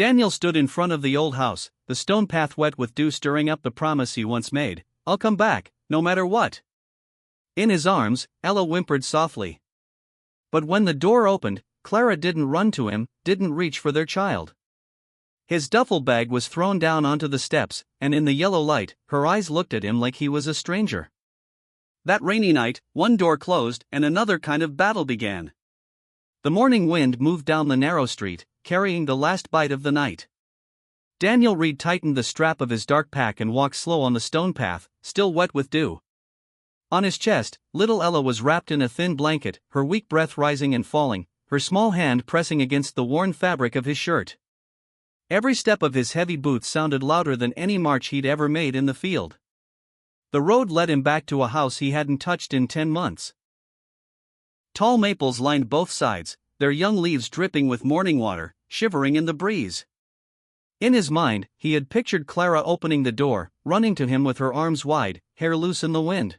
Daniel stood in front of the old house, the stone path wet with dew stirring up the promise he once made, "I'll come back, no matter what." In his arms, Ella whimpered softly. But when the door opened, Clara didn't run to him, didn't reach for their child. His duffel bag was thrown down onto the steps, and in the yellow light, her eyes looked at him like he was a stranger. That rainy night, one door closed and another kind of battle began. The morning wind moved down the narrow street, carrying the last bite of the night. Daniel Reed tightened the strap of his dark pack and walked slow on the stone path, still wet with dew. On his chest, little Ella was wrapped in a thin blanket, her weak breath rising and falling, her small hand pressing against the worn fabric of his shirt. Every step of his heavy boots sounded louder than any march he'd ever made in the field. The road led him back to a house he hadn't touched in 10 months. Tall maples lined both sides, their young leaves dripping with morning water, shivering in the breeze. In his mind, he had pictured Clara opening the door, running to him with her arms wide, hair loose in the wind.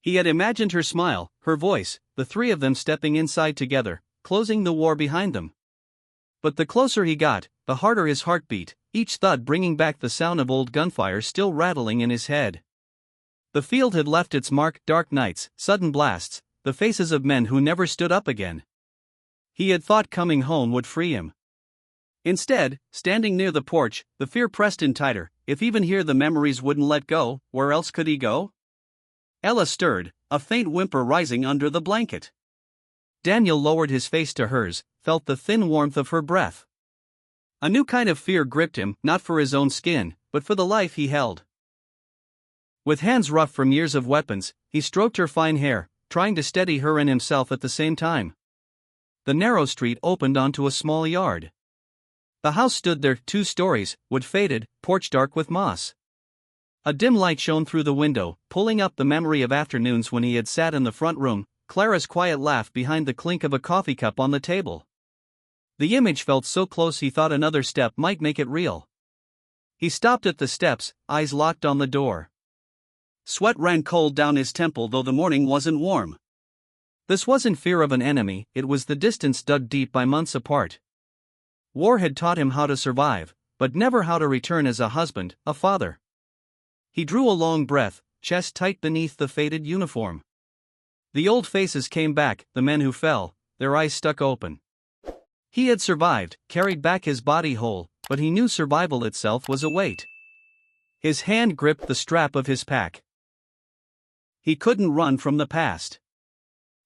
He had imagined her smile, her voice, the three of them stepping inside together, closing the war behind them. But the closer he got, the harder his heart beat, each thud bringing back the sound of old gunfire still rattling in his head. The field had left its mark: dark nights, sudden blasts, the faces of men who never stood up again. He had thought coming home would free him. Instead, standing near the porch, the fear pressed in tighter. If even here the memories wouldn't let go, where else could he go? Ella stirred, a faint whimper rising under the blanket. Daniel lowered his face to hers, felt the thin warmth of her breath. A new kind of fear gripped him, not for his own skin, but for the life he held. With hands rough from years of weapons, he stroked her fine hair, trying to steady her and himself at the same time. The narrow street opened onto a small yard. The house stood there, 2 stories, wood faded, porch dark with moss. A dim light shone through the window, pulling up the memory of afternoons when he had sat in the front room, Clara's quiet laugh behind the clink of a coffee cup on the table. The image felt so close he thought another step might make it real. He stopped at the steps, eyes locked on the door. Sweat ran cold down his temple though the morning wasn't warm. This wasn't fear of an enemy, it was the distance dug deep by months apart. War had taught him how to survive, but never how to return as a husband, a father. He drew a long breath, chest tight beneath the faded uniform. The old faces came back, the men who fell, their eyes stuck open. He had survived, carried back his body whole, but he knew survival itself was a weight. His hand gripped the strap of his pack. He couldn't run from the past.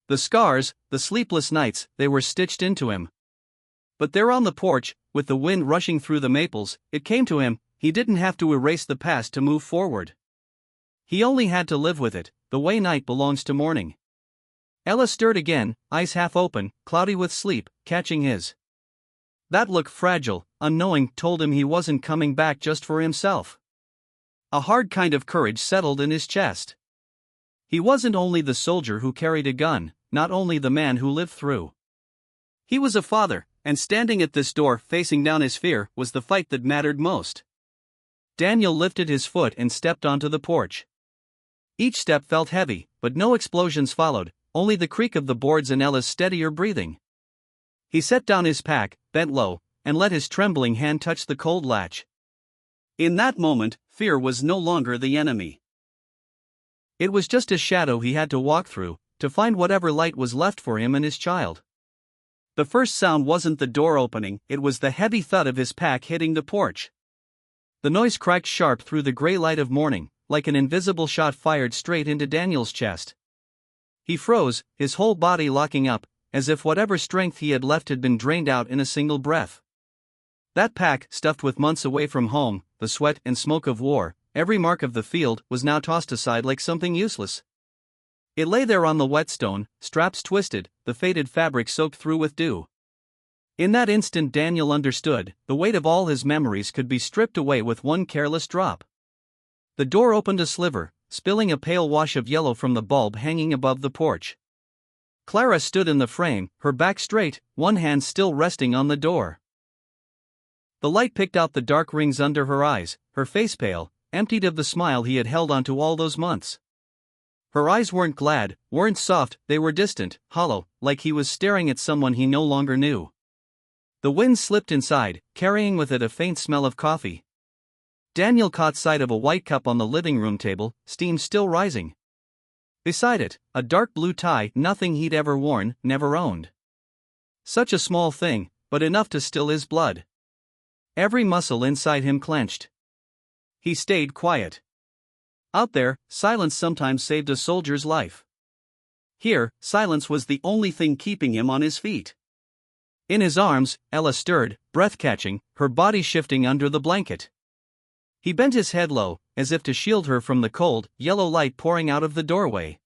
The scars, the sleepless nights, they were stitched into him. But there on the porch, with the wind rushing through the maples, it came to him, he didn't have to erase the past to move forward. He only had to live with it, the way night belongs to morning. Ella stirred again, eyes half open, cloudy with sleep, catching his. That look, fragile, unknowing, told him he wasn't coming back just for himself. A hard kind of courage settled in his chest. He wasn't only the soldier who carried a gun, not only the man who lived through. He was a father, and standing at this door, facing down his fear, was the fight that mattered most. Daniel lifted his foot and stepped onto the porch. Each step felt heavy, but no explosions followed, only the creak of the boards and Ella's steadier breathing. He set down his pack, bent low, and let his trembling hand touch the cold latch. In that moment, fear was no longer the enemy. It was just a shadow he had to walk through, to find whatever light was left for him and his child. The first sound wasn't the door opening, it was the heavy thud of his pack hitting the porch. The noise cracked sharp through the gray light of morning, like an invisible shot fired straight into Daniel's chest. He froze, his whole body locking up, as if whatever strength he had left had been drained out in a single breath. That pack, stuffed with months away from home, the sweat and smoke of war, every mark of the field, was now tossed aside like something useless. It lay there on the whetstone, straps twisted, the faded fabric soaked through with dew. In that instant Daniel understood, the weight of all his memories could be stripped away with one careless drop. The door opened a sliver, spilling a pale wash of yellow from the bulb hanging above the porch. Clara stood in the frame, her back straight, one hand still resting on the door. The light picked out the dark rings under her eyes, her face pale, emptied of the smile he had held onto all those months. Her eyes weren't glad, weren't soft, they were distant, hollow, like he was staring at someone he no longer knew. The wind slipped inside, carrying with it a faint smell of coffee. Daniel caught sight of a white cup on the living room table, steam still rising. Beside it, a dark blue tie, nothing he'd ever worn, never owned. Such a small thing, but enough to still his blood. Every muscle inside him clenched. He stayed quiet. Out there, silence sometimes saved a soldier's life. Here, silence was the only thing keeping him on his feet. In his arms, Ella stirred, breath-catching, her body shifting under the blanket. He bent his head low, as if to shield her from the cold, yellow light pouring out of the doorway.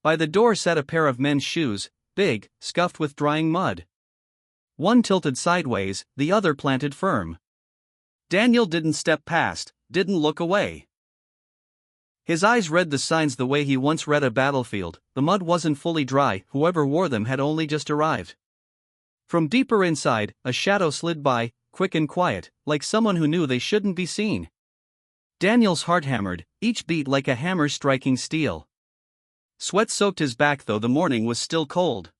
By the door sat a pair of men's shoes, big, scuffed with drying mud. One tilted sideways, the other planted firm. Daniel didn't step past, didn't look away. His eyes read the signs the way he once read a battlefield. The mud wasn't fully dry, whoever wore them had only just arrived. From deeper inside, a shadow slid by, quick and quiet, like someone who knew they shouldn't be seen. Daniel's heart hammered, each beat like a hammer striking steel. Sweat soaked his back though the morning was still cold.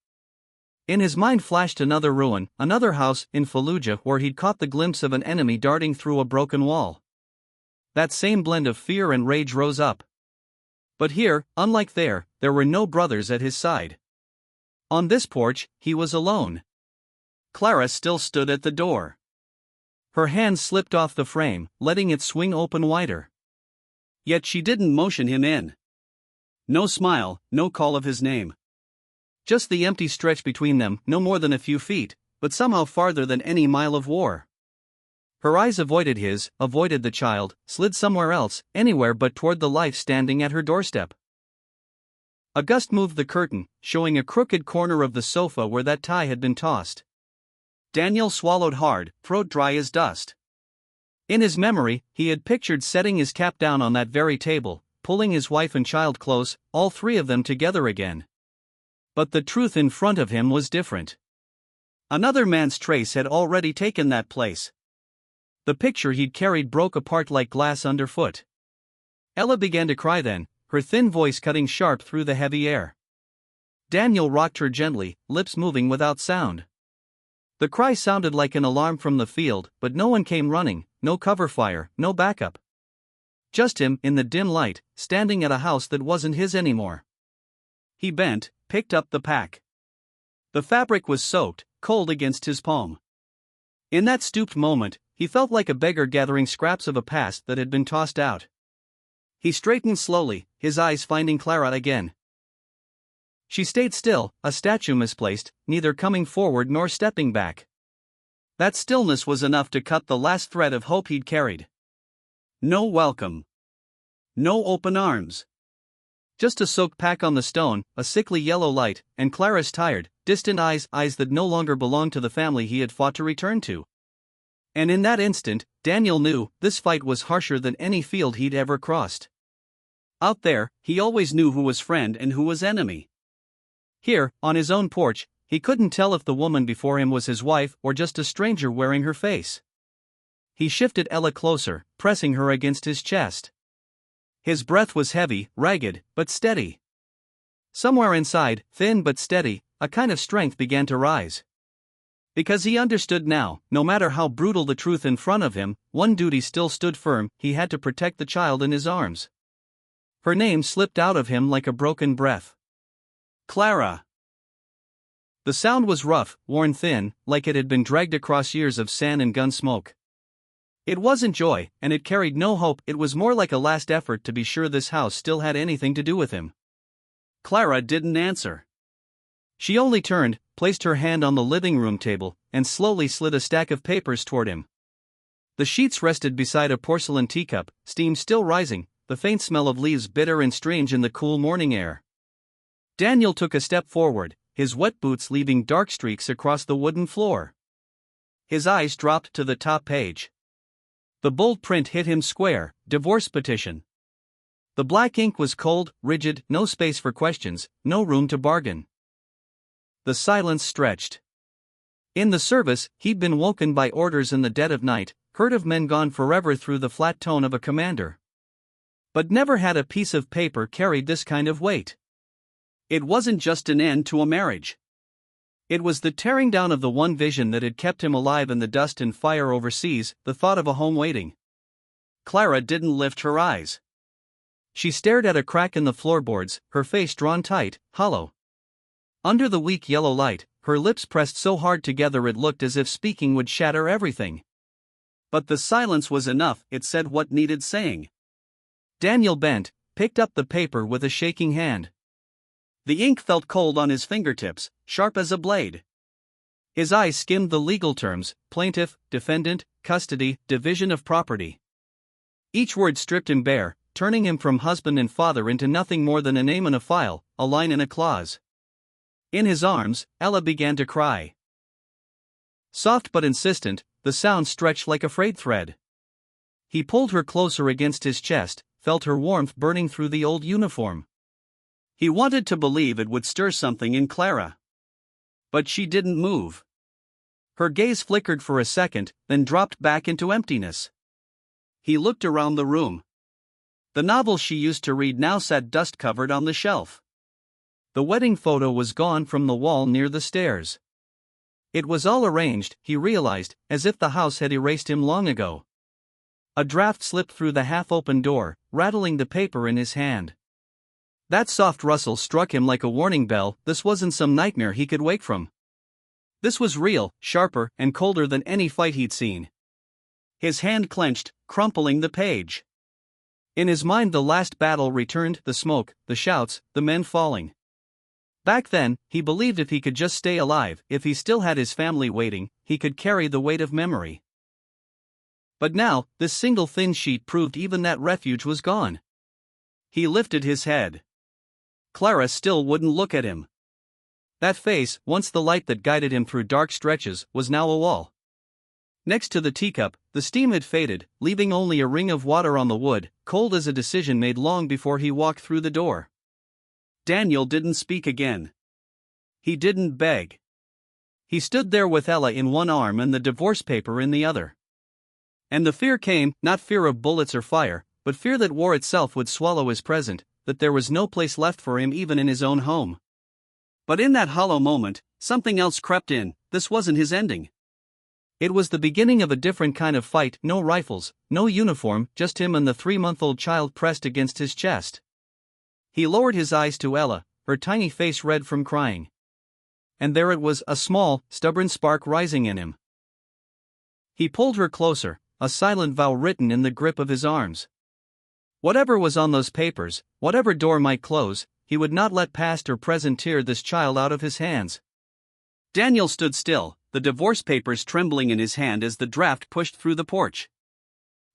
In his mind flashed another ruin, another house in Fallujah where he'd caught the glimpse of an enemy darting through a broken wall. That same blend of fear and rage rose up. But here, unlike there were no brothers at his side. On this porch, he was alone. Clara still stood at the door. Her hand slipped off the frame, letting it swing open wider. Yet she didn't motion him in. No smile, no call of his name. Just the empty stretch between them, no more than a few feet, but somehow farther than any mile of war. Her eyes avoided his, avoided the child, slid somewhere else, anywhere but toward the life standing at her doorstep. A gust moved the curtain, showing a crooked corner of the sofa where that tie had been tossed. Daniel swallowed hard, throat dry as dust. In his memory, he had pictured setting his cap down on that very table, pulling his wife and child close, all three of them together again. But the truth in front of him was different. Another man's trace had already taken that place. The picture he'd carried broke apart like glass underfoot. Ella began to cry then, her thin voice cutting sharp through the heavy air. Daniel rocked her gently, lips moving without sound. The cry sounded like an alarm from the field, but no one came running, no cover fire, no backup. Just him, in the dim light, standing at a house that wasn't his anymore. He bent, picked up the pack. The fabric was soaked, cold against his palm. In that stooped moment, he felt like a beggar gathering scraps of a past that had been tossed out. He straightened slowly, his eyes finding Clara again. She stayed still, a statue misplaced, neither coming forward nor stepping back. That stillness was enough to cut the last thread of hope he'd carried. No welcome. No open arms. Just a soaked pack on the stone, a sickly yellow light, and Clara's tired, distant eyes that no longer belonged to the family he had fought to return to. And in that instant, Daniel knew, this fight was harsher than any field he'd ever crossed. Out there, he always knew who was friend and who was enemy. Here, on his own porch, he couldn't tell if the woman before him was his wife or just a stranger wearing her face. He shifted Ella closer, pressing her against his chest. His breath was heavy, ragged, but steady. Somewhere inside, thin but steady, a kind of strength began to rise. Because he understood now, no matter how brutal the truth in front of him, one duty still stood firm: he had to protect the child in his arms. Her name slipped out of him like a broken breath. Clara. The sound was rough, worn thin, like it had been dragged across years of sand and gun smoke. It wasn't joy, and it carried no hope. It was more like a last effort to be sure this house still had anything to do with him. Clara didn't answer. She only turned, placed her hand on the living room table, and slowly slid a stack of papers toward him. The sheets rested beside a porcelain teacup, steam still rising, the faint smell of leaves bitter and strange in the cool morning air. Daniel took a step forward, his wet boots leaving dark streaks across the wooden floor. His eyes dropped to the top page. The bold print hit him square: divorce petition. The black ink was cold, rigid, no space for questions, no room to bargain. The silence stretched. In the service, he'd been woken by orders in the dead of night, heard of men gone forever through the flat tone of a commander. But never had a piece of paper carried this kind of weight. It wasn't just an end to a marriage. It was the tearing down of the one vision that had kept him alive in the dust and fire overseas, the thought of a home waiting. Clara didn't lift her eyes. She stared at a crack in the floorboards, her face drawn tight, hollow. Under the weak yellow light, her lips pressed so hard together it looked as if speaking would shatter everything. But the silence was enough, it said what needed saying. Daniel bent, picked up the paper with a shaking hand. The ink felt cold on his fingertips, sharp as a blade. His eyes skimmed the legal terms: plaintiff, defendant, custody, division of property. Each word stripped him bare, turning him from husband and father into nothing more than a name in a file, a line in a clause. In his arms, Ella began to cry. Soft but insistent, the sound stretched like a frayed thread. He pulled her closer against his chest, felt her warmth burning through the old uniform. He wanted to believe it would stir something in Clara. But she didn't move. Her gaze flickered for a second, then dropped back into emptiness. He looked around the room. The novel she used to read now sat dust-covered on the shelf. The wedding photo was gone from the wall near the stairs. It was all arranged, he realized, as if the house had erased him long ago. A draft slipped through the half-open door, rattling the paper in his hand. That soft rustle struck him like a warning bell. This wasn't some nightmare he could wake from. This was real, sharper, and colder than any fight he'd seen. His hand clenched, crumpling the page. In his mind the last battle returned, the smoke, the shouts, the men falling. Back then, he believed if he could just stay alive, if he still had his family waiting, he could carry the weight of memory. But now, this single thin sheet proved even that refuge was gone. He lifted his head. Clara still wouldn't look at him. That face, once the light that guided him through dark stretches, was now a wall. Next to the teacup, the steam had faded, leaving only a ring of water on the wood, cold as a decision made long before he walked through the door. Daniel didn't speak again. He didn't beg. He stood there with Ella in one arm and the divorce paper in the other. And the fear came, not fear of bullets or fire, but fear that war itself would swallow his present, that there was no place left for him even in his own home. But in that hollow moment, something else crept in. This wasn't his ending. It was the beginning of a different kind of fight. No rifles, no uniform, just him and the 3-month-old child pressed against his chest. He lowered his eyes to Ella, her tiny face red from crying. And there it was, a small, stubborn spark rising in him. He pulled her closer, a silent vow written in the grip of his arms. Whatever was on those papers, whatever door might close, he would not let past or present tear this child out of his hands. Daniel stood still, the divorce papers trembling in his hand as the draft pushed through the porch.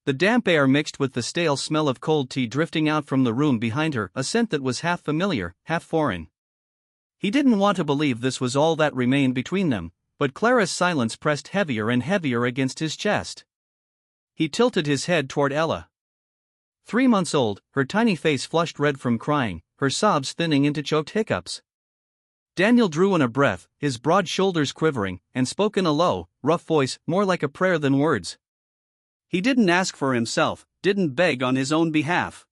The damp air mixed with the stale smell of cold tea drifting out from the room behind her, a scent that was half familiar, half foreign. He didn't want to believe this was all that remained between them, but Clara's silence pressed heavier and heavier against his chest. He tilted his head toward Ella. 3 months old, her tiny face flushed red from crying, her sobs thinning into choked hiccups. Daniel drew in a breath, his broad shoulders quivering, and spoke in a low, rough voice, more like a prayer than words. He didn't ask for himself, didn't beg on his own behalf.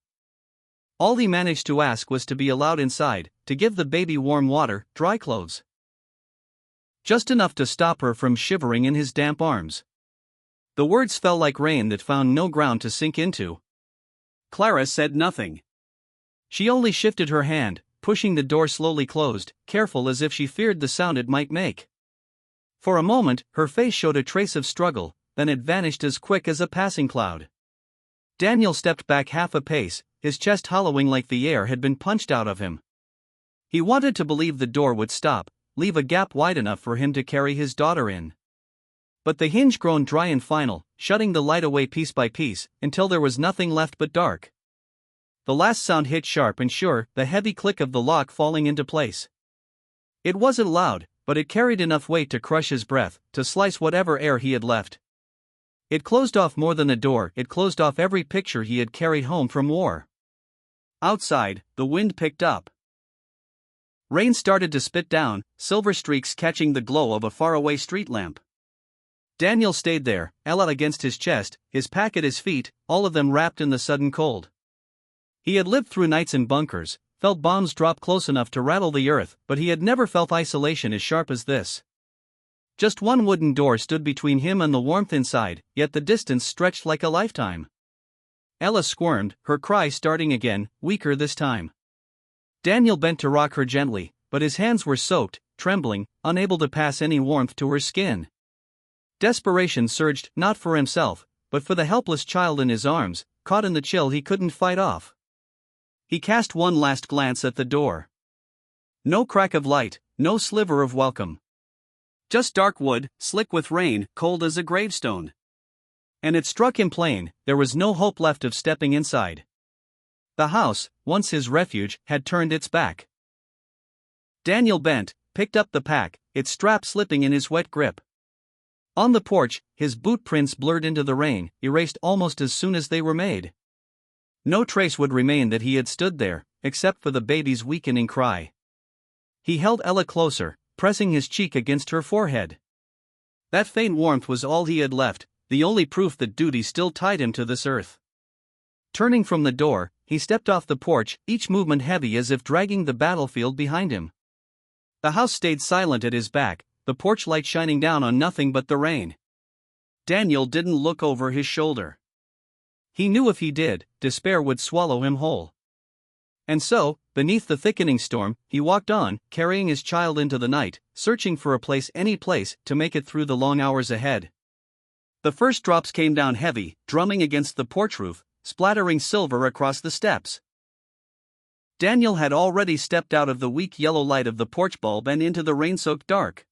All he managed to ask was to be allowed inside, to give the baby warm water, dry clothes. Just enough to stop her from shivering in his damp arms. The words fell like rain that found no ground to sink into. Clara said nothing. She only shifted her hand, pushing the door slowly closed, careful as if she feared the sound it might make. For a moment, her face showed a trace of struggle, then it vanished as quick as a passing cloud. Daniel stepped back half a pace, his chest hollowing like the air had been punched out of him. He wanted to believe the door would stop, leave a gap wide enough for him to carry his daughter in. But the hinge grown dry and final, shutting the light away piece by piece, until there was nothing left but dark. The last sound hit sharp and sure, the heavy click of the lock falling into place. It wasn't loud, but it carried enough weight to crush his breath, to slice whatever air he had left. It closed off more than a door, it closed off every picture he had carried home from war. Outside, the wind picked up. Rain started to spit down, silver streaks catching the glow of a faraway street lamp. Daniel stayed there, Ella against his chest, his pack at his feet, all of them wrapped in the sudden cold. He had lived through nights in bunkers, felt bombs drop close enough to rattle the earth, but he had never felt isolation as sharp as this. Just one wooden door stood between him and the warmth inside, yet the distance stretched like a lifetime. Ella squirmed, her cry starting again, weaker this time. Daniel bent to rock her gently, but his hands were soaked, trembling, unable to pass any warmth to her skin. Desperation surged, not for himself, but for the helpless child in his arms, caught in the chill he couldn't fight off. He cast one last glance at the door. No crack of light, no sliver of welcome. Just dark wood, slick with rain, cold as a gravestone. And it struck him plain, there was no hope left of stepping inside. The house, once his refuge, had turned its back. Daniel bent, picked up the pack, its strap slipping in his wet grip. On the porch, his boot prints blurred into the rain, erased almost as soon as they were made. No trace would remain that he had stood there, except for the baby's weakening cry. He held Ella closer, pressing his cheek against her forehead. That faint warmth was all he had left, the only proof that duty still tied him to this earth. Turning from the door, he stepped off the porch, each movement heavy as if dragging the battlefield behind him. The house stayed silent at his back, the porch light shining down on nothing but the rain. Daniel didn't look over his shoulder. He knew if he did, despair would swallow him whole. And so, beneath the thickening storm, he walked on, carrying his child into the night, searching for a place, any place, to make it through the long hours ahead. The first drops came down heavy, drumming against the porch roof, splattering silver across the steps. Daniel had already stepped out of the weak yellow light of the porch bulb and into the rain-soaked dark.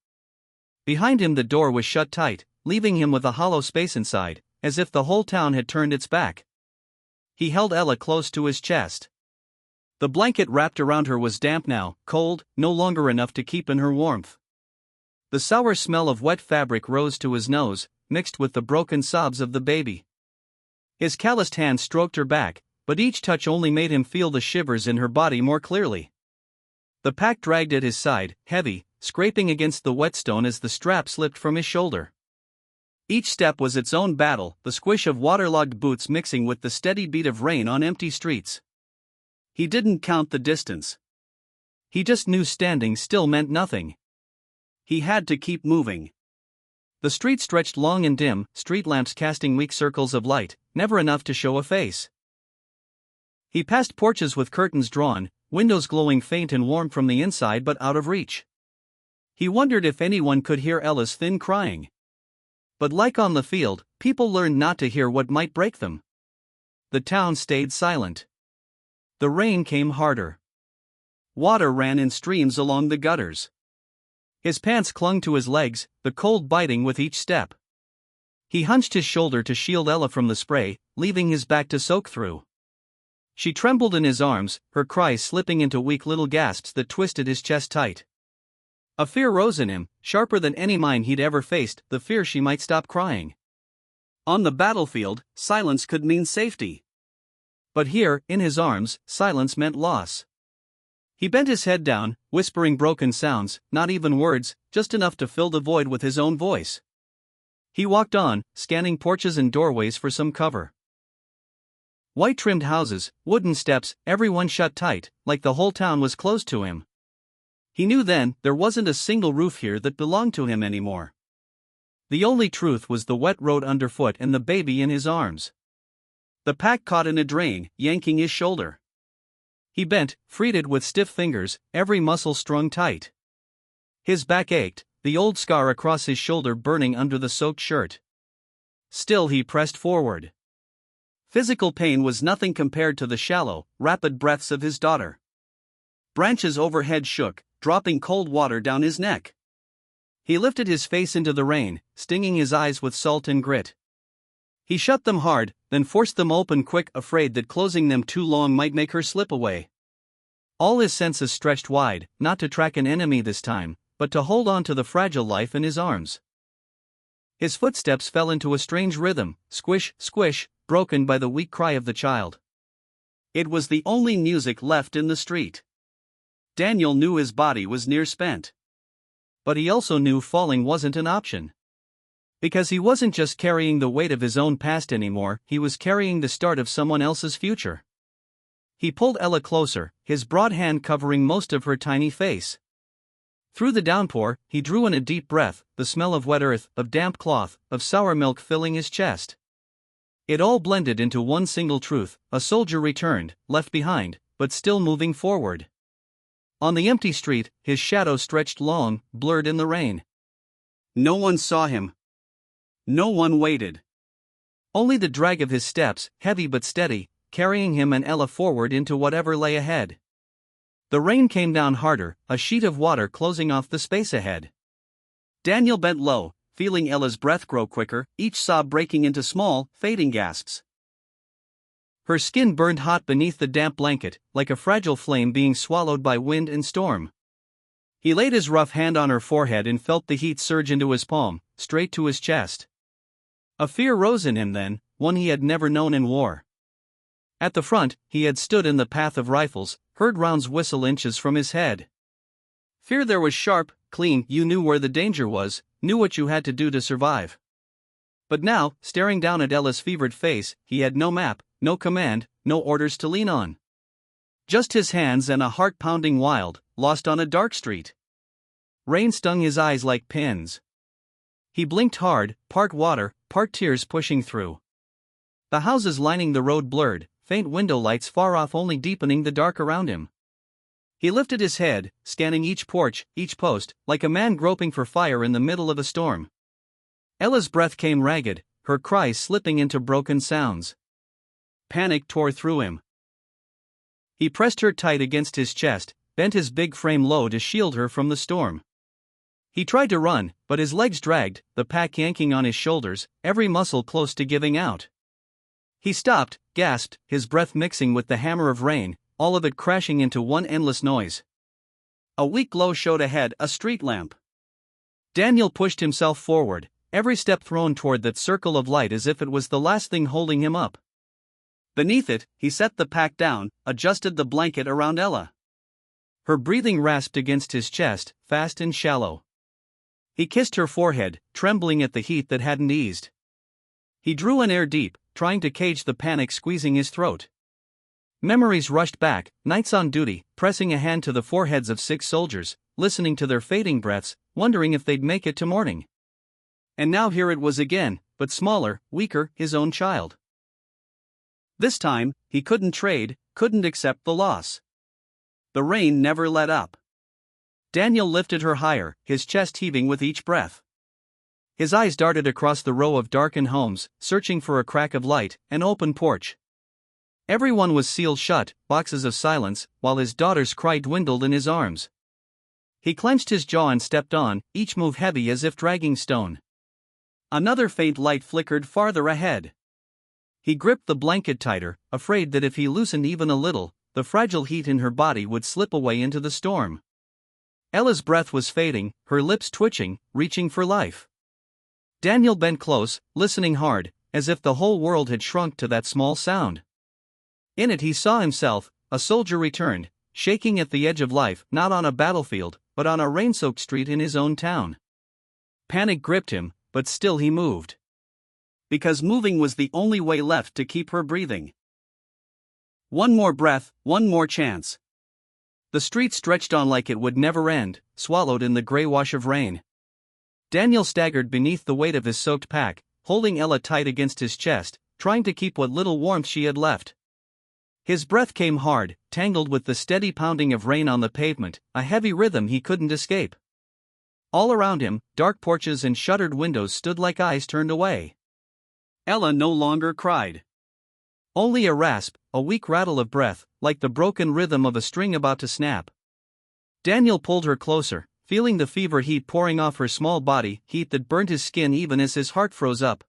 Behind him the door was shut tight, leaving him with a hollow space inside, as if the whole town had turned its back. He held Ella close to his chest. The blanket wrapped around her was damp now, cold, no longer enough to keep in her warmth. The sour smell of wet fabric rose to his nose, mixed with the broken sobs of the baby. His calloused hand stroked her back, but each touch only made him feel the shivers in her body more clearly. The pack dragged at his side, heavy, scraping against the whetstone as the strap slipped from his shoulder. Each step was its own battle, the squish of waterlogged boots mixing with the steady beat of rain on empty streets. He didn't count the distance. He just knew standing still meant nothing. He had to keep moving. The street stretched long and dim, street lamps casting weak circles of light, never enough to show a face. He passed porches with curtains drawn, windows glowing faint and warm from the inside but out of reach. He wondered if anyone could hear Ella's thin crying. But like on the field, people learned not to hear what might break them. The town stayed silent. The rain came harder. Water ran in streams along the gutters. His pants clung to his legs, the cold biting with each step. He hunched his shoulder to shield Ella from the spray, leaving his back to soak through. She trembled in his arms, her cries slipping into weak little gasps that twisted his chest tight. A fear rose in him, sharper than any mine he'd ever faced, the fear she might stop crying. On the battlefield, silence could mean safety. But here, in his arms, silence meant loss. He bent his head down, whispering broken sounds, not even words, just enough to fill the void with his own voice. He walked on, scanning porches and doorways for some cover. White-trimmed houses, wooden steps, everyone shut tight, like the whole town was closed to him. He knew then there wasn't a single roof here that belonged to him anymore. The only truth was the wet road underfoot and the baby in his arms. The pack caught in a drain, yanking his shoulder. He bent, freed it with stiff fingers, every muscle strung tight. His back ached, the old scar across his shoulder burning under the soaked shirt. Still he pressed forward. Physical pain was nothing compared to the shallow, rapid breaths of his daughter. Branches overhead shook, dropping cold water down his neck. He lifted his face into the rain, stinging his eyes with salt and grit. He shut them hard, then forced them open quick, afraid that closing them too long might make her slip away. All his senses stretched wide, not to track an enemy this time, but to hold on to the fragile life in his arms. His footsteps fell into a strange rhythm, squish, squish, broken by the weak cry of the child. It was the only music left in the street. Daniel knew his body was near spent. But he also knew falling wasn't an option. Because he wasn't just carrying the weight of his own past anymore, he was carrying the start of someone else's future. He pulled Ella closer, his broad hand covering most of her tiny face. Through the downpour, he drew in a deep breath, the smell of wet earth, of damp cloth, of sour milk filling his chest. It all blended into one single truth: a soldier returned, left behind, but still moving forward. On the empty street, his shadow stretched long, blurred in the rain. No one saw him. No one waited. Only the drag of his steps, heavy but steady, carrying him and Ella forward into whatever lay ahead. The rain came down harder, a sheet of water closing off the space ahead. Daniel bent low, feeling Ella's breath grow quicker, each sob breaking into small, fading gasps. Her skin burned hot beneath the damp blanket, like a fragile flame being swallowed by wind and storm. He laid his rough hand on her forehead and felt the heat surge into his palm, straight to his chest. A fear rose in him then, one he had never known in war. At the front, he had stood in the path of rifles, heard rounds whistle inches from his head. Fear there was sharp, clean, you knew where the danger was, knew what you had to do to survive. But now, staring down at Ella's fevered face, he had no map, no command, no orders to lean on. Just his hands and a heart pounding wild, lost on a dark street. Rain stung his eyes like pins. He blinked hard, part water, part tears pushing through. The houses lining the road blurred, faint window lights far off only deepening the dark around him. He lifted his head, scanning each porch, each post, like a man groping for fire in the middle of a storm. Ella's breath came ragged, her cries slipping into broken sounds. Panic tore through him. He pressed her tight against his chest, bent his big frame low to shield her from the storm. He tried to run, but his legs dragged, the pack yanking on his shoulders, every muscle close to giving out. He stopped, gasped, his breath mixing with the hammer of rain, all of it crashing into one endless noise. A weak glow showed ahead, a street lamp. Daniel pushed himself forward, every step thrown toward that circle of light as if it was the last thing holding him up. Beneath it, he set the pack down, adjusted the blanket around Ella. Her breathing rasped against his chest, fast and shallow. He kissed her forehead, trembling at the heat that hadn't eased. He drew in air deep, trying to cage the panic squeezing his throat. Memories rushed back, nights on duty, pressing a hand to the foreheads of 6 soldiers, listening to their fading breaths, wondering if they'd make it to morning. And now here it was again, but smaller, weaker, his own child. This time, he couldn't trade, couldn't accept the loss. The rain never let up. Daniel lifted her higher, his chest heaving with each breath. His eyes darted across the row of darkened homes, searching for a crack of light, an open porch. Everyone was sealed shut, boxes of silence, while his daughter's cry dwindled in his arms. He clenched his jaw and stepped on, each move heavy as if dragging stone. Another faint light flickered farther ahead. He gripped the blanket tighter, afraid that if he loosened even a little, the fragile heat in her body would slip away into the storm. Ella's breath was fading, her lips twitching, reaching for life. Daniel bent close, listening hard, as if the whole world had shrunk to that small sound. In it he saw himself, a soldier returned, shaking at the edge of life, not on a battlefield, but on a rain-soaked street in his own town. Panic gripped him, but still he moved. Because moving was the only way left to keep her breathing. One more breath, one more chance. The street stretched on like it would never end, swallowed in the gray wash of rain. Daniel staggered beneath the weight of his soaked pack, holding Ella tight against his chest, trying to keep what little warmth she had left. His breath came hard, tangled with the steady pounding of rain on the pavement, a heavy rhythm he couldn't escape. All around him, dark porches and shuttered windows stood like eyes turned away. Ella no longer cried. Only a rasp, a weak rattle of breath, like the broken rhythm of a string about to snap. Daniel pulled her closer, feeling the fever heat pouring off her small body, heat that burned his skin even as his heart froze up.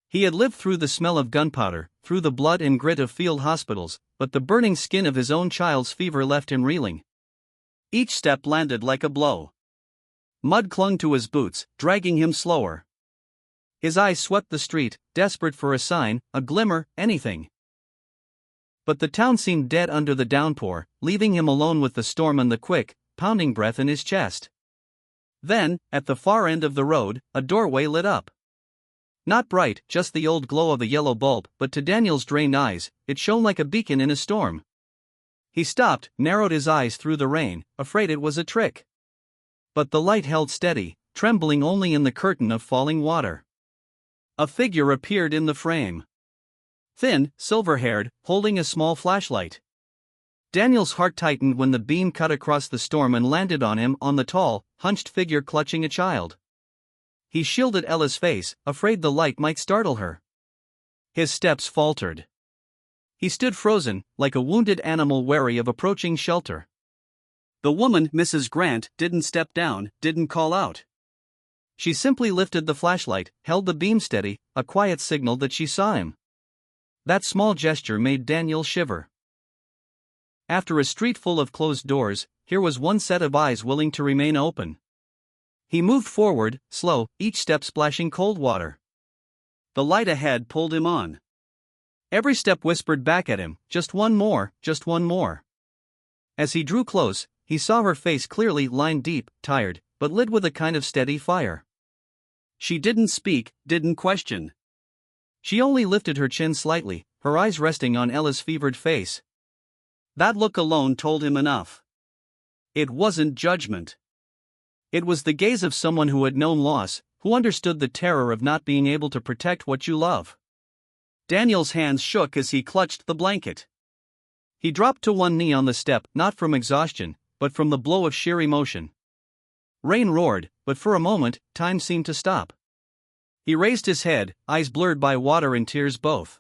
He had lived through the smell of gunpowder, through the blood and grit of field hospitals, but the burning skin of his own child's fever left him reeling. Each step landed like a blow. Mud clung to his boots, dragging him slower. His eyes swept the street, desperate for a sign, a glimmer, anything. But the town seemed dead under the downpour, leaving him alone with the storm and the quick, pounding breath in his chest. Then, at the far end of the road, a doorway lit up. Not bright, just the old glow of a yellow bulb, but to Daniel's drained eyes, it shone like a beacon in a storm. He stopped, narrowed his eyes through the rain, afraid it was a trick. But the light held steady, trembling only in the curtain of falling water. A figure appeared in the frame. Thin, silver-haired, holding a small flashlight. Daniel's heart tightened when the beam cut across the storm and landed on him, on the tall, hunched figure clutching a child. He shielded Ella's face, afraid the light might startle her. His steps faltered. He stood frozen, like a wounded animal wary of approaching shelter. The woman, Mrs. Grant, didn't step down, didn't call out. She simply lifted the flashlight, held the beam steady, a quiet signal that she saw him. That small gesture made Daniel shiver. After a street full of closed doors, here was one set of eyes willing to remain open. He moved forward, slow, each step splashing cold water. The light ahead pulled him on. Every step whispered back at him, just one more, just one more. As he drew close, he saw her face clearly, lined deep, tired, but lit with a kind of steady fire. She didn't speak, didn't question. She only lifted her chin slightly, her eyes resting on Ella's fevered face. That look alone told him enough. It wasn't judgment. It was the gaze of someone who had known loss, who understood the terror of not being able to protect what you love. Daniel's hands shook as he clutched the blanket. He dropped to one knee on the step, not from exhaustion, but from the blow of sheer emotion. Rain roared, but for a moment, time seemed to stop. He raised his head, eyes blurred by water and tears both.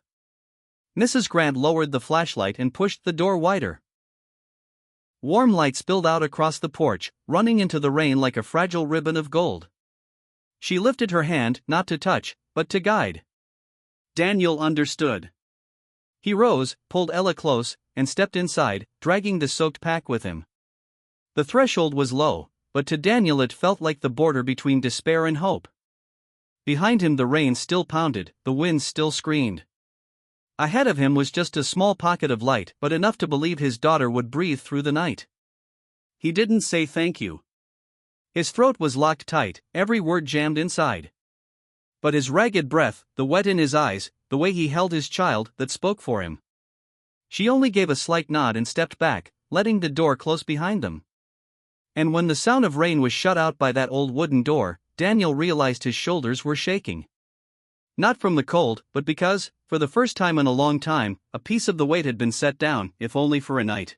Mrs. Grant lowered the flashlight and pushed the door wider. Warm light spilled out across the porch, running into the rain like a fragile ribbon of gold. She lifted her hand, not to touch, but to guide. Daniel understood. He rose, pulled Ella close, and stepped inside, dragging the soaked pack with him. The threshold was low, but to Daniel it felt like the border between despair and hope. Behind him the rain still pounded, the wind still screamed. Ahead of him was just a small pocket of light, but enough to believe his daughter would breathe through the night. He didn't say thank you. His throat was locked tight, every word jammed inside. But his ragged breath, the wet in his eyes, the way he held his child, that spoke for him. She only gave a slight nod and stepped back, letting the door close behind them. And when the sound of rain was shut out by that old wooden door, Daniel realized his shoulders were shaking. Not from the cold, but because, for the first time in a long time, a piece of the weight had been set down, if only for a night.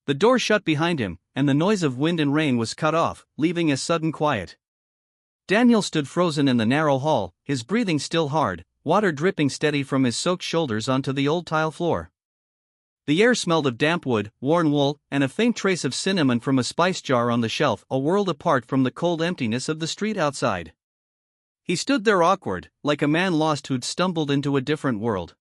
The door shut behind him, and the noise of wind and rain was cut off, leaving a sudden quiet. Daniel stood frozen in the narrow hall, his breathing still hard, water dripping steady from his soaked shoulders onto the old tile floor. The air smelled of damp wood, worn wool, and a faint trace of cinnamon from a spice jar on the shelf, a world apart from the cold emptiness of the street outside. He stood there awkward, like a man lost who'd stumbled into a different world.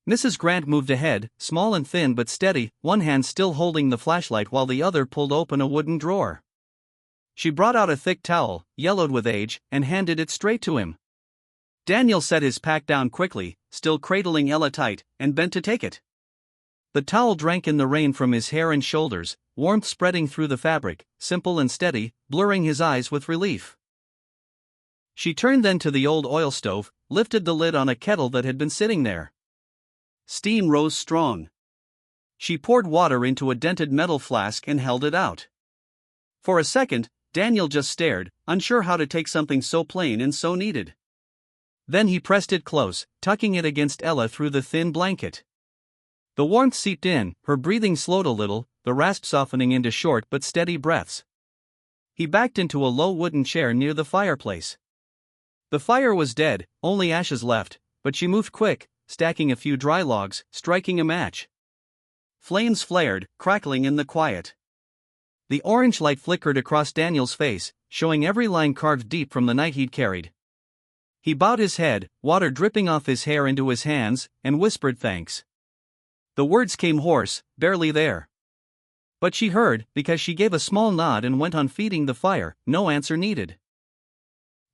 Mrs. Grant moved ahead, small and thin but steady, one hand still holding the flashlight while the other pulled open a wooden drawer. She brought out a thick towel, yellowed with age, and handed it straight to him. Daniel set his pack down quickly, still cradling Ella tight, and bent to take it. The towel drank in the rain from his hair and shoulders, warmth spreading through the fabric, simple and steady, blurring his eyes with relief. She turned then to the old oil stove, lifted the lid on a kettle that had been sitting there. Steam rose strong. She poured water into a dented metal flask and held it out. For a second, Daniel just stared, unsure how to take something so plain and so needed. Then he pressed it close, tucking it against Ella through the thin blanket. The warmth seeped in, her breathing slowed a little, the rasp softening into short but steady breaths. He backed into a low wooden chair near the fireplace. The fire was dead, only ashes left, but she moved quick, stacking a few dry logs, striking a match. Flames flared, crackling in the quiet. The orange light flickered across Daniel's face, showing every line carved deep from the night he'd carried. He bowed his head, water dripping off his hair into his hands, and whispered thanks. The words came hoarse, barely there. But she heard, because she gave a small nod and went on feeding the fire, no answer needed.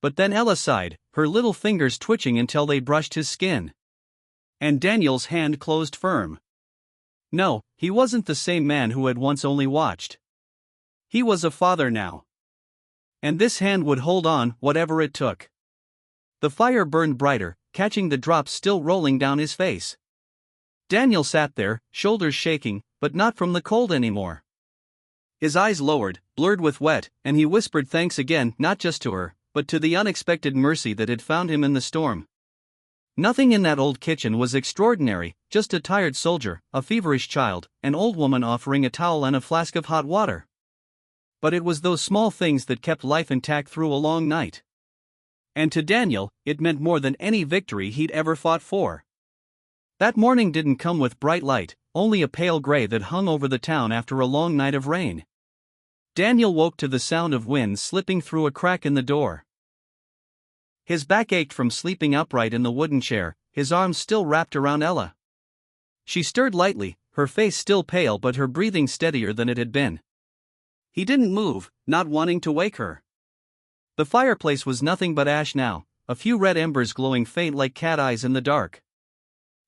But then Ella sighed, her little fingers twitching until they brushed his skin. And Daniel's hand closed firm. No, he wasn't the same man who had once only watched. He was a father now. And this hand would hold on, whatever it took. The fire burned brighter, catching the drops still rolling down his face. Daniel sat there, shoulders shaking, but not from the cold anymore. His eyes lowered, blurred with wet, and he whispered thanks again, not just to her, but to the unexpected mercy that had found him in the storm. Nothing in that old kitchen was extraordinary, just a tired soldier, a feverish child, an old woman offering a towel and a flask of hot water. But it was those small things that kept life intact through a long night. And to Daniel, it meant more than any victory he'd ever fought for. That morning didn't come with bright light, only a pale gray that hung over the town after a long night of rain. Daniel woke to the sound of wind slipping through a crack in the door. His back ached from sleeping upright in the wooden chair, his arms still wrapped around Ella. She stirred lightly, her face still pale but her breathing steadier than it had been. He didn't move, not wanting to wake her. The fireplace was nothing but ash now, a few red embers glowing faint like cat eyes in the dark.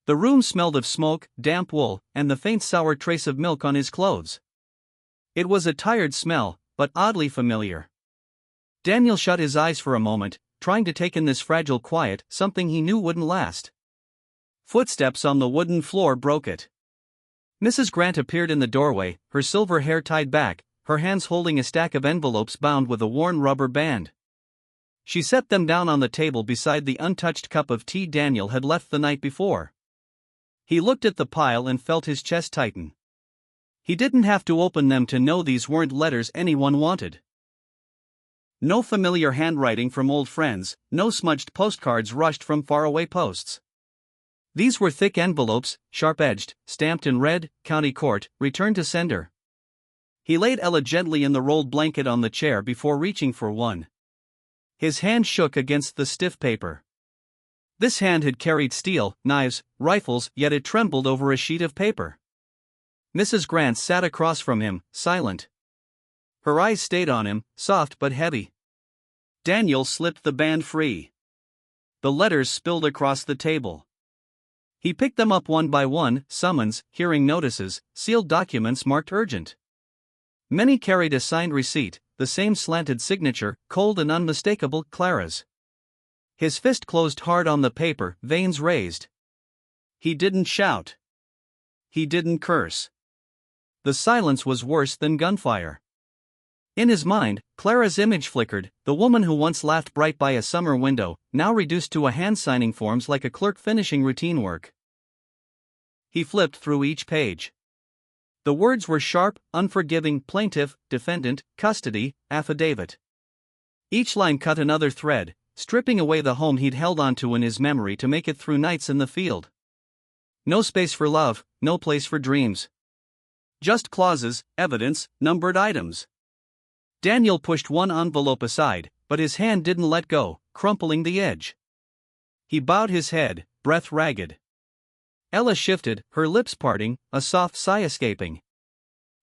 The room smelled of smoke, damp wool, and the faint sour trace of milk on his clothes. It was a tired smell, but oddly familiar. Daniel shut his eyes for a moment, trying to take in this fragile quiet, something he knew wouldn't last. Footsteps on the wooden floor broke it. Mrs. Grant appeared in the doorway, her silver hair tied back, her hands holding a stack of envelopes bound with a worn rubber band. She set them down on the table beside the untouched cup of tea Daniel had left the night before. He looked at the pile and felt his chest tighten. He didn't have to open them to know these weren't letters anyone wanted. No familiar handwriting from old friends, no smudged postcards rushed from faraway posts. These were thick envelopes, sharp-edged, stamped in red, County Court, returned to sender. He laid Ella gently in the rolled blanket on the chair before reaching for one. His hand shook against the stiff paper. This hand had carried steel, knives, rifles, yet it trembled over a sheet of paper. Mrs. Grant sat across from him, silent. Her eyes stayed on him, soft but heavy. Daniel slipped the band free. The letters spilled across the table. He picked them up one by one, summons, hearing notices, sealed documents marked urgent. Many carried a signed receipt, the same slanted signature, cold and unmistakable, Clara's. His fist closed hard on the paper, veins raised. He didn't shout. He didn't curse. The silence was worse than gunfire. In his mind, Clara's image flickered, the woman who once laughed bright by a summer window, now reduced to a hand signing forms like a clerk finishing routine work. He flipped through each page. The words were sharp, unforgiving: plaintiff, defendant, custody, affidavit. Each line cut another thread, stripping away the home he'd held onto in his memory to make it through nights in the field. No space for love, no place for dreams. Just clauses, evidence, numbered items. Daniel pushed one envelope aside, but his hand didn't let go, crumpling the edge. He bowed his head, breath ragged. Ella shifted, her lips parting, a soft sigh escaping.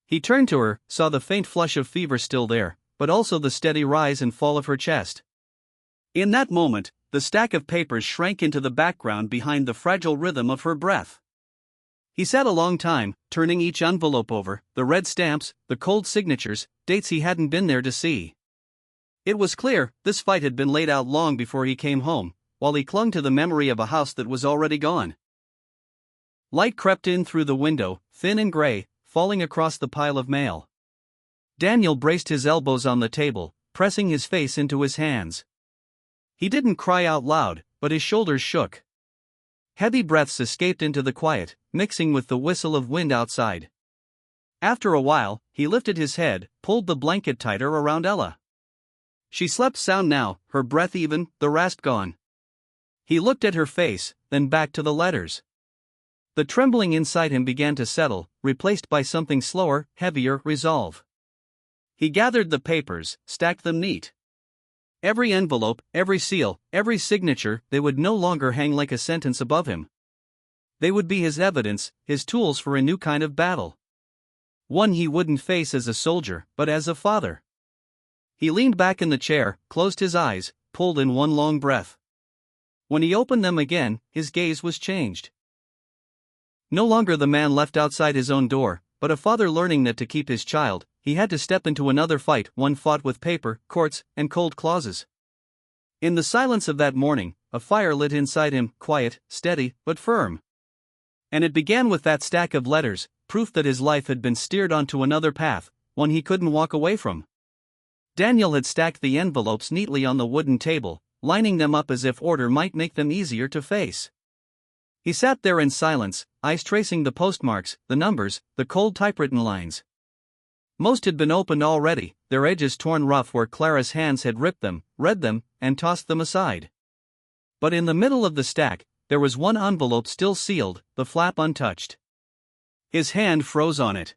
He turned to her, saw the faint flush of fever still there, but also the steady rise and fall of her chest. In that moment, the stack of papers shrank into the background behind the fragile rhythm of her breath. He sat a long time, turning each envelope over, the red stamps, the cold signatures, dates he hadn't been there to see. It was clear, this fight had been laid out long before he came home, while he clung to the memory of a house that was already gone. Light crept in through the window, thin and gray, falling across the pile of mail. Daniel braced his elbows on the table, pressing his face into his hands. He didn't cry out loud, but his shoulders shook. Heavy breaths escaped into the quiet, mixing with the whistle of wind outside. After a while, he lifted his head, pulled the blanket tighter around Ella. She slept sound now, her breath even, the rasp gone. He looked at her face, then back to the letters. The trembling inside him began to settle, replaced by something slower, heavier: resolve. He gathered the papers, stacked them neat. Every envelope, every seal, every signature, they would no longer hang like a sentence above him. They would be his evidence, his tools for a new kind of battle. One he wouldn't face as a soldier, but as a father. He leaned back in the chair, closed his eyes, pulled in one long breath. When he opened them again, his gaze was changed. No longer the man left outside his own door, but a father learning that to keep his child, he had to step into another fight, one fought with paper, courts, and cold clauses. In the silence of that morning, a fire lit inside him, quiet, steady, but firm. And it began with that stack of letters, proof that his life had been steered onto another path, one he couldn't walk away from. Daniel had stacked the envelopes neatly on the wooden table, lining them up as if order might make them easier to face. He sat there in silence, eyes tracing the postmarks, the numbers, the cold typewritten lines. Most had been opened already, their edges torn rough where Clara's hands had ripped them, read them, and tossed them aside. But in the middle of the stack, there was one envelope still sealed, the flap untouched. His hand froze on it.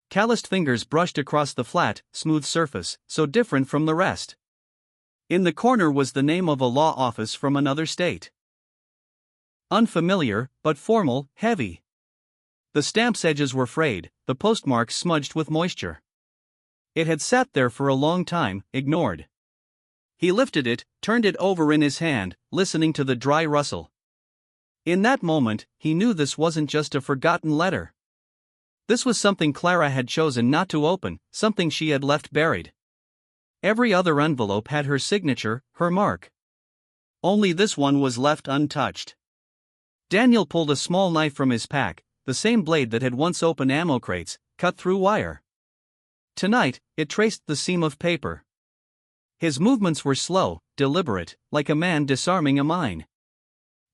Calloused fingers brushed across the flat, smooth surface, so different from the rest. In the corner was the name of a law office from another state. Unfamiliar, but formal, heavy. The stamp's edges were frayed, the postmarks smudged with moisture. It had sat there for a long time, ignored. He lifted it, turned it over in his hand, listening to the dry rustle. In that moment, he knew this wasn't just a forgotten letter. This was something Clara had chosen not to open, something she had left buried. Every other envelope had her signature, her mark. Only this one was left untouched. Daniel pulled a small knife from his pack, the same blade that had once opened ammo crates, cut through wire. Tonight, it traced the seam of paper. His movements were slow, deliberate, like a man disarming a mine.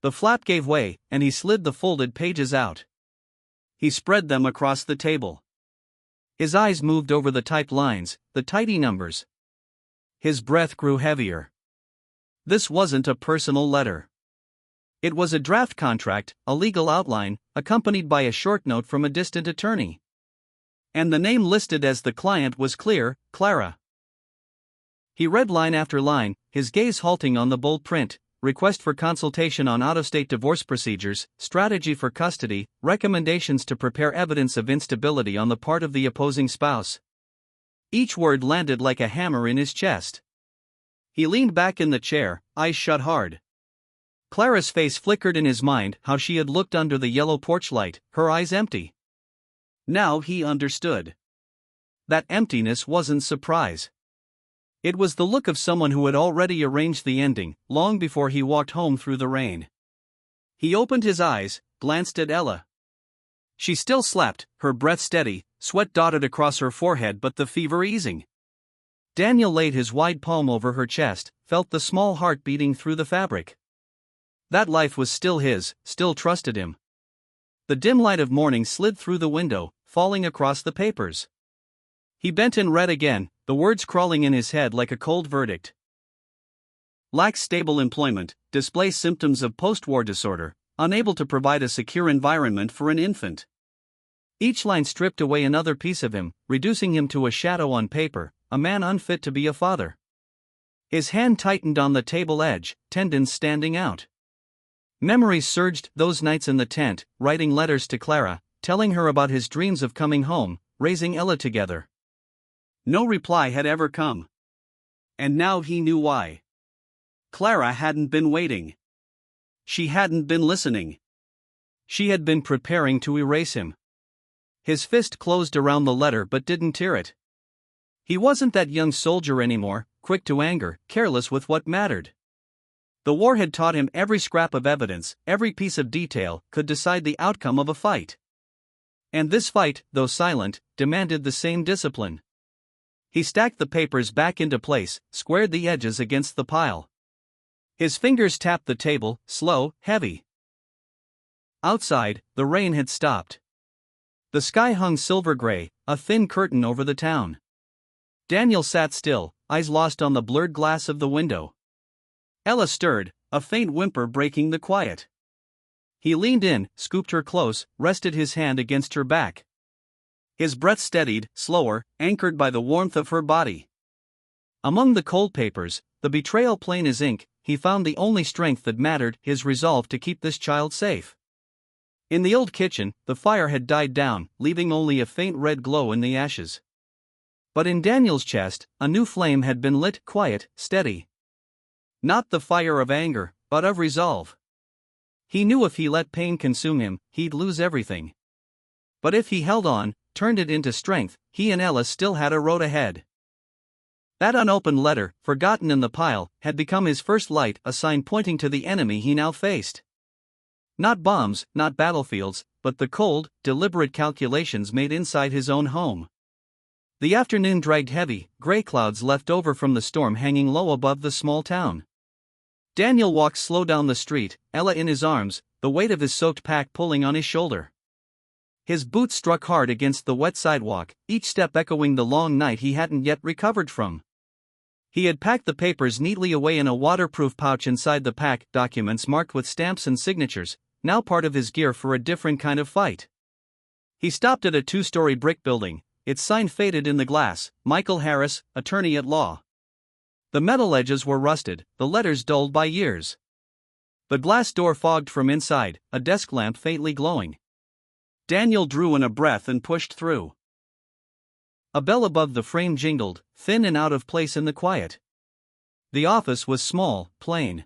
The flap gave way, and he slid the folded pages out. He spread them across the table. His eyes moved over the typed lines, the tidy numbers. His breath grew heavier. This wasn't a personal letter. It was a draft contract, a legal outline, accompanied by a short note from a distant attorney. And the name listed as the client was clear, Clara. He read line after line, his gaze halting on the bold print: request for consultation on out-of-state divorce procedures, strategy for custody, recommendations to prepare evidence of instability on the part of the opposing spouse. Each word landed like a hammer in his chest. He leaned back in the chair, eyes shut hard. Clara's face flickered in his mind, how she had looked under the yellow porch light, her eyes empty. Now he understood. That emptiness wasn't surprise. It was the look of someone who had already arranged the ending, long before he walked home through the rain. He opened his eyes, glanced at Ella. She still slept, her breath steady, sweat dotted across her forehead but the fever easing. Daniel laid his wide palm over her chest, felt the small heart beating through the fabric. That life was still his, still trusted him. The dim light of morning slid through the window, falling across the papers. He bent and read again, the words crawling in his head like a cold verdict. Lacks stable employment, displays symptoms of post-war disorder, unable to provide a secure environment for an infant. Each line stripped away another piece of him, reducing him to a shadow on paper, a man unfit to be a father. His hand tightened on the table edge, tendons standing out. Memories surged, those nights in the tent, writing letters to Clara, telling her about his dreams of coming home, raising Ella together. No reply had ever come. And now he knew why. Clara hadn't been waiting. She hadn't been listening. She had been preparing to erase him. His fist closed around the letter but didn't tear it. He wasn't that young soldier anymore, quick to anger, careless with what mattered. The war had taught him every scrap of evidence, every piece of detail, could decide the outcome of a fight. And this fight, though silent, demanded the same discipline. He stacked the papers back into place, squared the edges against the pile. His fingers tapped the table, slow, heavy. Outside, the rain had stopped. The sky hung silver gray, a thin curtain over the town. Daniel sat still, eyes lost on the blurred glass of the window. Ella stirred, a faint whimper breaking the quiet. He leaned in, scooped her close, rested his hand against her back. His breath steadied, slower, anchored by the warmth of her body. Among the cold papers, the betrayal plain as ink, he found the only strength that mattered, his resolve to keep this child safe. In the old kitchen, the fire had died down, leaving only a faint red glow in the ashes. But in Daniel's chest, a new flame had been lit, quiet, steady. Not the fire of anger, but of resolve. He knew if he let pain consume him, he'd lose everything. But if he held on, turned it into strength, he and Ella still had a road ahead. That unopened letter, forgotten in the pile, had become his first light, a sign pointing to the enemy he now faced. Not bombs, not battlefields, but the cold, deliberate calculations made inside his own home. The afternoon dragged heavy, gray clouds left over from the storm hanging low above the small town. Daniel walked slow down the street, Ella in his arms, the weight of his soaked pack pulling on his shoulder. His boots struck hard against the wet sidewalk, each step echoing the long night he hadn't yet recovered from. He had packed the papers neatly away in a waterproof pouch inside the pack, documents marked with stamps and signatures, now part of his gear for a different kind of fight. He stopped at a 2-story brick building, its sign faded in the glass, Michael Harris, attorney at law. The metal edges were rusted, the letters dulled by years. The glass door fogged from inside, a desk lamp faintly glowing. Daniel drew in a breath and pushed through. A bell above the frame jingled, thin and out of place in the quiet. The office was small, plain.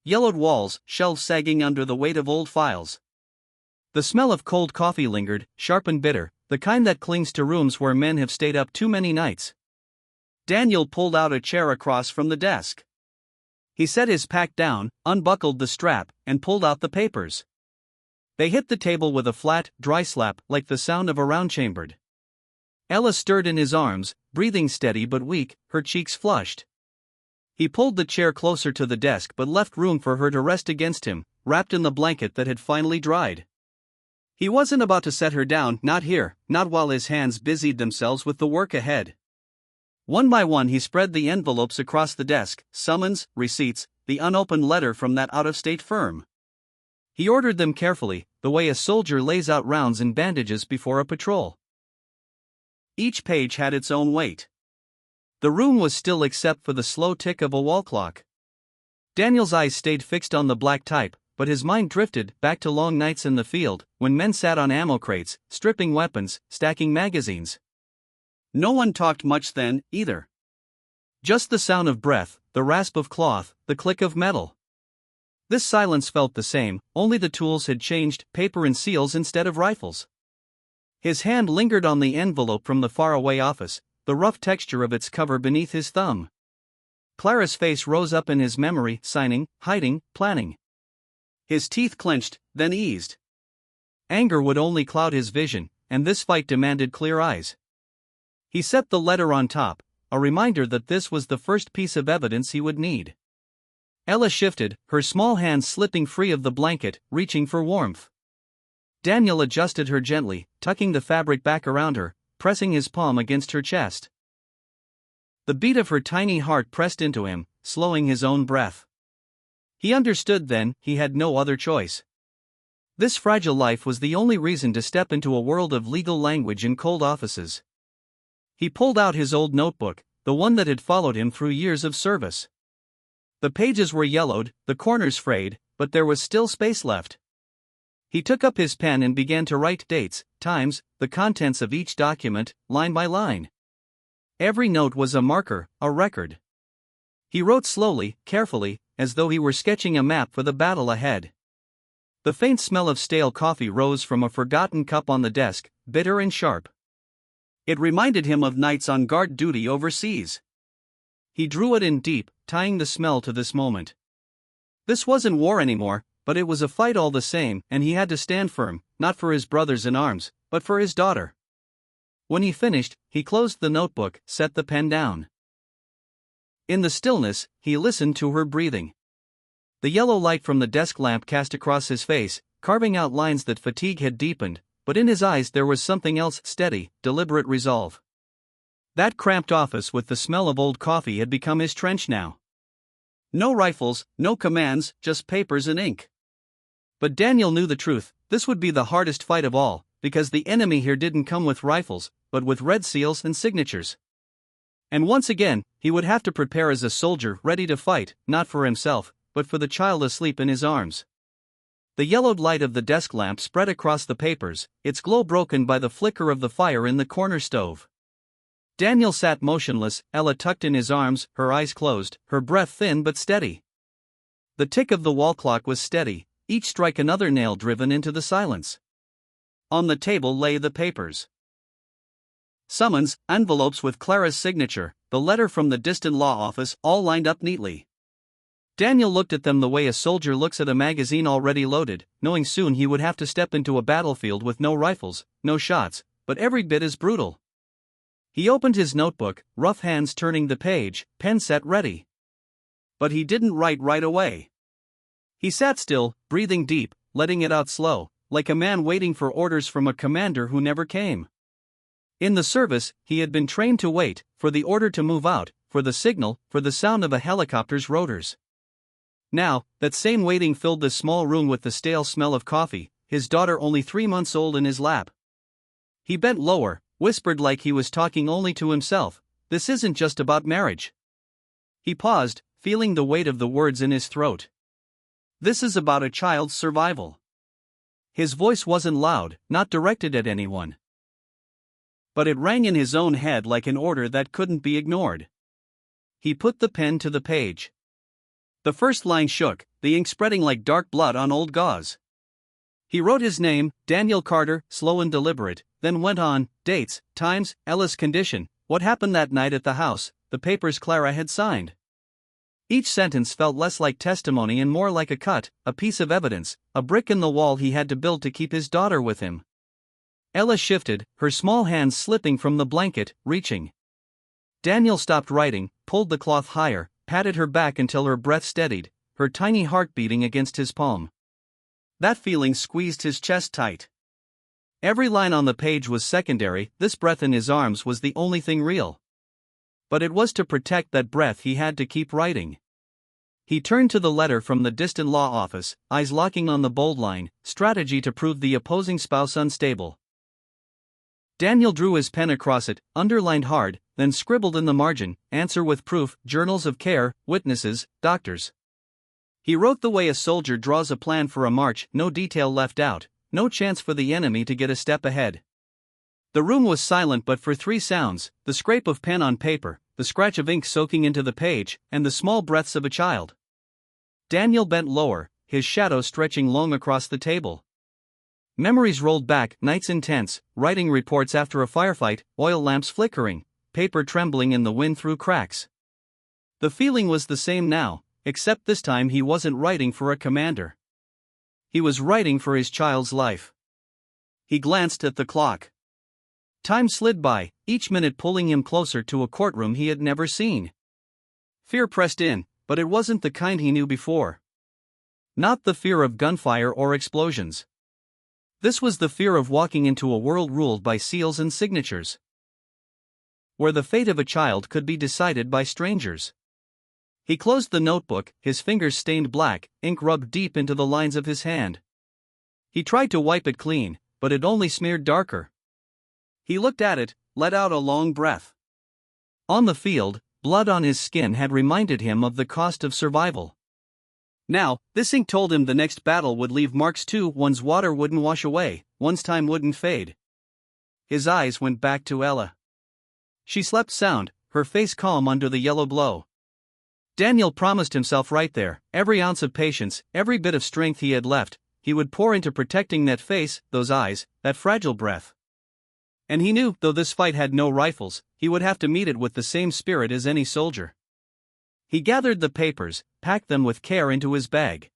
Yellowed walls, shelves sagging under the weight of old files. The smell of cold coffee lingered, sharp and bitter, the kind that clings to rooms where men have stayed up too many nights. Daniel pulled out a chair across from the desk. He set his pack down, unbuckled the strap, and pulled out the papers. They hit the table with a flat, dry slap, like the sound of a round chambered. Ella stirred in his arms, breathing steady but weak, her cheeks flushed. He pulled the chair closer to the desk but left room for her to rest against him, wrapped in the blanket that had finally dried. He wasn't about to set her down, not here, not while his hands busied themselves with the work ahead. One by one he spread the envelopes across the desk, summons, receipts, the unopened letter from that out-of-state firm. He ordered them carefully, the way a soldier lays out rounds and bandages before a patrol. Each page had its own weight. The room was still except for the slow tick of a wall clock. Daniel's eyes stayed fixed on the black type, but his mind drifted back to long nights in the field, when men sat on ammo crates, stripping weapons, stacking magazines. No one talked much then, either. Just the sound of breath, the rasp of cloth, the click of metal. This silence felt the same, only the tools had changed, paper and seals instead of rifles. His hand lingered on the envelope from the faraway office, the rough texture of its cover beneath his thumb. Clara's face rose up in his memory, signing, hiding, planning. His teeth clenched, then eased. Anger would only cloud his vision, and this fight demanded clear eyes. He set the letter on top, a reminder that this was the first piece of evidence he would need. Ella shifted, her small hands slipping free of the blanket, reaching for warmth. Daniel adjusted her gently, tucking the fabric back around her, pressing his palm against her chest. The beat of her tiny heart pressed into him, slowing his own breath. He understood then, he had no other choice. This fragile life was the only reason to step into a world of legal language in cold offices. He pulled out his old notebook, the one that had followed him through years of service. The pages were yellowed, the corners frayed, but there was still space left. He took up his pen and began to write dates, times, the contents of each document, line by line. Every note was a marker, a record. He wrote slowly, carefully, as though he were sketching a map for the battle ahead. The faint smell of stale coffee rose from a forgotten cup on the desk, bitter and sharp. It reminded him of nights on guard duty overseas. He drew it in deep, tying the smell to this moment. This wasn't war anymore, but it was a fight all the same, and he had to stand firm, not for his brothers in arms, but for his daughter. When he finished, he closed the notebook, set the pen down. In the stillness, he listened to her breathing. The yellow light from the desk lamp cast across his face, carving out lines that fatigue had deepened, but in his eyes there was something else, steady, deliberate resolve. That cramped office with the smell of old coffee had become his trench now. No rifles, no commands, just papers and ink. But Daniel knew the truth, this would be the hardest fight of all, because the enemy here didn't come with rifles, but with red seals and signatures. And once again, he would have to prepare as a soldier ready to fight, not for himself, but for the child asleep in his arms. The yellowed light of the desk lamp spread across the papers, its glow broken by the flicker of the fire in the corner stove. Daniel sat motionless, Ella tucked in his arms, her eyes closed, her breath thin but steady. The tick of the wall clock was steady, each strike another nail driven into the silence. On the table lay the papers. Summons, envelopes with Clara's signature, the letter from the distant law office, all lined up neatly. Daniel looked at them the way a soldier looks at a magazine already loaded, knowing soon he would have to step into a battlefield with no rifles, no shots, but every bit as brutal. He opened his notebook, rough hands turning the page, pen set ready. But he didn't write right away. He sat still, breathing deep, letting it out slow, like a man waiting for orders from a commander who never came. In the service, he had been trained to wait, for the order to move out, for the signal, for the sound of a helicopter's rotors. Now, that same waiting filled the small room with the stale smell of coffee, his daughter only 3 months old in his lap. He bent lower, whispered like he was talking only to himself, "This isn't just about marriage." He paused, feeling the weight of the words in his throat. "This is about a child's survival." His voice wasn't loud, not directed at anyone. But it rang in his own head like an order that couldn't be ignored. He put the pen to the page. The first line shook, the ink spreading like dark blood on old gauze. He wrote his name, Daniel Carter, slow and deliberate, then went on, dates, times, Ella's condition, what happened that night at the house, the papers Clara had signed. Each sentence felt less like testimony and more like a cut, a piece of evidence, a brick in the wall he had to build to keep his daughter with him. Ella shifted, her small hands slipping from the blanket, reaching. Daniel stopped writing, pulled the cloth higher, patted her back until her breath steadied, her tiny heart beating against his palm. That feeling squeezed his chest tight. Every line on the page was secondary, this breath in his arms was the only thing real. But it was to protect that breath he had to keep writing. He turned to the letter from the distant law office, eyes locking on the bold line, strategy to prove the opposing spouse unstable. Daniel drew his pen across it, underlined hard, then scribbled in the margin, answer with proof, journals of care, witnesses, doctors. He wrote the way a soldier draws a plan for a march, no detail left out, no chance for the enemy to get a step ahead. The room was silent but for 3 sounds, the scrape of pen on paper, the scratch of ink soaking into the page, and the small breaths of a child. Daniel bent lower, his shadow stretching long across the table. Memories rolled back, nights intense, writing reports after a firefight, oil lamps flickering, paper trembling in the wind through cracks. The feeling was the same now, except this time he wasn't writing for a commander. He was writing for his child's life. He glanced at the clock. Time slid by, each minute pulling him closer to a courtroom he had never seen. Fear pressed in, but it wasn't the kind he knew before. Not the fear of gunfire or explosions. This was the fear of walking into a world ruled by seals and signatures, where the fate of a child could be decided by strangers. He closed the notebook, his fingers stained black, ink rubbed deep into the lines of his hand. He tried to wipe it clean, but it only smeared darker. He looked at it, let out a long breath. On the field, blood on his skin had reminded him of the cost of survival. Now, this ink told him the next battle would leave marks too, one's water wouldn't wash away, one's time wouldn't fade. His eyes went back to Ella. She slept sound, her face calm under the yellow glow. Daniel promised himself right there, every ounce of patience, every bit of strength he had left, he would pour into protecting that face, those eyes, that fragile breath. And he knew, though this fight had no rifles, he would have to meet it with the same spirit as any soldier. He gathered the papers, packed them with care into his bag.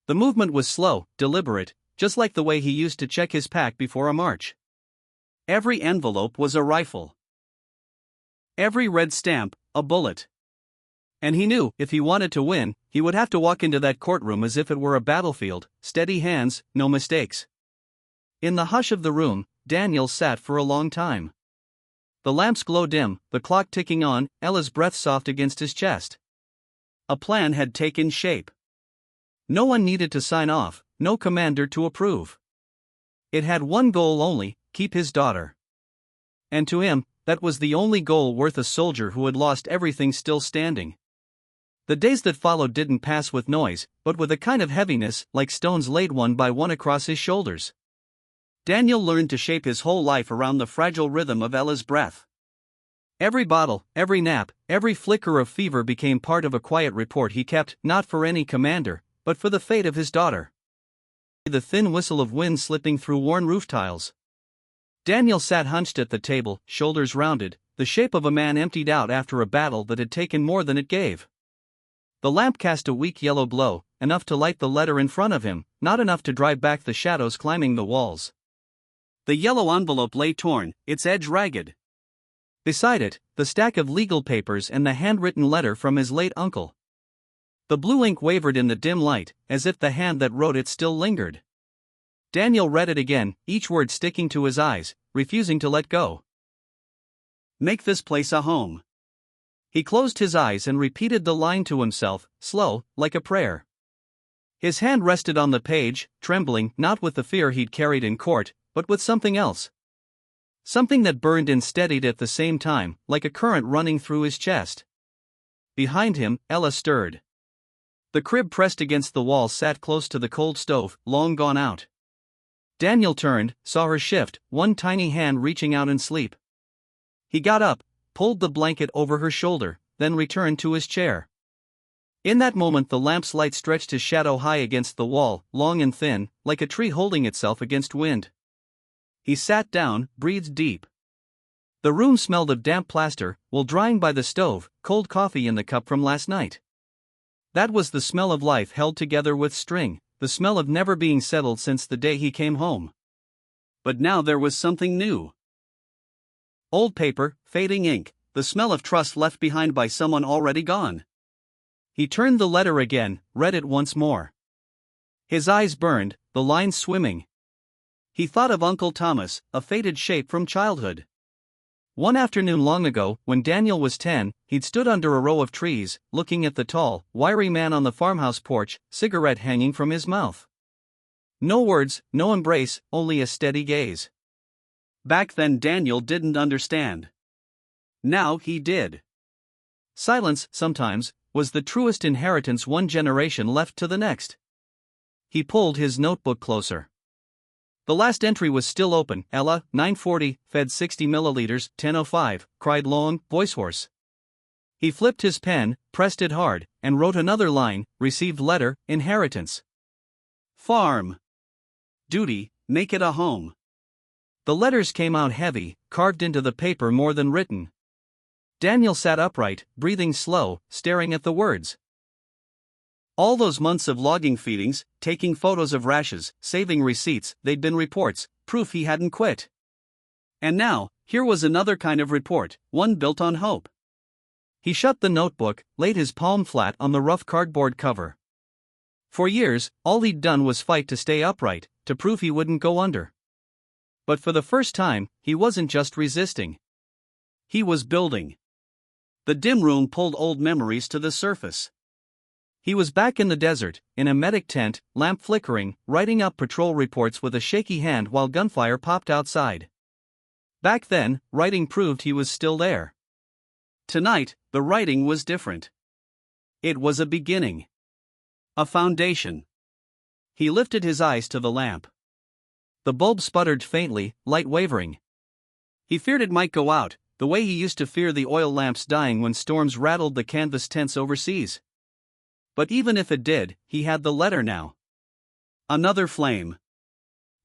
The movement was slow, deliberate, just like the way he used to check his pack before a march. Every envelope was a rifle. Every red stamp, a bullet. And he knew, if he wanted to win, he would have to walk into that courtroom as if it were a battlefield, steady hands, no mistakes. In the hush of the room, Daniel sat for a long time. The lamps glowed dim, the clock ticking on, Ella's breath soft against his chest. A plan had taken shape. No one needed to sign off, no commander to approve. It had one goal only, keep his daughter. And to him, that was the only goal worth a soldier who had lost everything still standing. The days that followed didn't pass with noise, but with a kind of heaviness, like stones laid one by one across his shoulders. Daniel learned to shape his whole life around the fragile rhythm of Ella's breath. Every bottle, every nap, every flicker of fever became part of a quiet report he kept, not for any commander, but for the fate of his daughter. The thin whistle of wind slipping through worn roof tiles. Daniel sat hunched at the table, shoulders rounded, the shape of a man emptied out after a battle that had taken more than it gave. The lamp cast a weak yellow glow, enough to light the letter in front of him, not enough to drive back the shadows climbing the walls. The yellow envelope lay torn, its edge ragged. Beside it, the stack of legal papers and the handwritten letter from his late uncle. The blue ink wavered in the dim light, as if the hand that wrote it still lingered. Daniel read it again, each word sticking to his eyes, refusing to let go. Make this place a home. He closed his eyes and repeated the line to himself, slow, like a prayer. His hand rested on the page, trembling, not with the fear he'd carried in court, but with something else. Something that burned and steadied at the same time, like a current running through his chest. Behind him, Ella stirred. The crib pressed against the wall sat close to the cold stove, long gone out. Daniel turned, saw her shift, one tiny hand reaching out in sleep. He got up, pulled the blanket over her shoulder, then returned to his chair. In that moment the lamp's light stretched his shadow high against the wall, long and thin, like a tree holding itself against wind. He sat down, breathed deep. The room smelled of damp plaster, wool drying by the stove, cold coffee in the cup from last night. That was the smell of life held together with string, the smell of never being settled since the day he came home. But now there was something new. Old paper, fading ink, the smell of trust left behind by someone already gone. He turned the letter again, read it once more. His eyes burned, the lines swimming. He thought of Uncle Thomas, a faded shape from childhood. One afternoon long ago, when Daniel was 10, he'd stood under a row of trees, looking at the tall, wiry man on the farmhouse porch, cigarette hanging from his mouth. No words, no embrace, only a steady gaze. Back then Daniel didn't understand. Now he did. Silence, sometimes, was the truest inheritance one generation left to the next. He pulled his notebook closer. The last entry was still open. Ella, 9:40, fed 60 milliliters, 10:05, cried long, voice hoarse. He flipped his pen, pressed it hard, and wrote another line, received letter, inheritance. Farm. Duty, make it a home. The letters came out heavy, carved into the paper more than written. Daniel sat upright, breathing slow, staring at the words. All those months of logging feedings, taking photos of rashes, saving receipts, they'd been reports, proof he hadn't quit. And now, here was another kind of report, one built on hope. He shut the notebook, laid his palm flat on the rough cardboard cover. For years, all he'd done was fight to stay upright, to prove he wouldn't go under. But for the first time, he wasn't just resisting. He was building. The dim room pulled old memories to the surface. He was back in the desert, in a medic tent, lamp flickering, writing up patrol reports with a shaky hand while gunfire popped outside. Back then, writing proved he was still there. Tonight, the writing was different. It was a beginning. A foundation. He lifted his eyes to the lamp. The bulb sputtered faintly, light wavering. He feared it might go out, the way he used to fear the oil lamps dying when storms rattled the canvas tents overseas. But even if it did, he had the letter now. Another flame.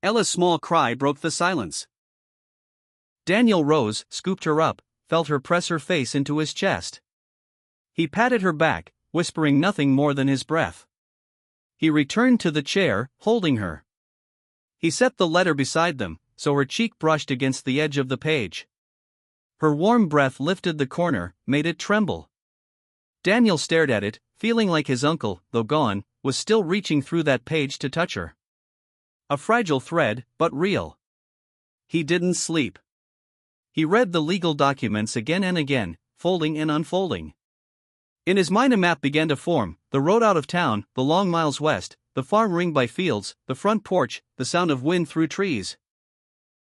Ella's small cry broke the silence. Daniel rose, scooped her up, felt her press her face into his chest. He patted her back, whispering nothing more than his breath. He returned to the chair, holding her. He set the letter beside them, so her cheek brushed against the edge of the page. Her warm breath lifted the corner, made it tremble. Daniel stared at it, feeling like his uncle, though gone, was still reaching through that page to touch her. A fragile thread, but real. He didn't sleep. He read the legal documents again and again, folding and unfolding. In his mind a map began to form, the road out of town, the long miles west, the farm ringed by fields, the front porch, the sound of wind through trees.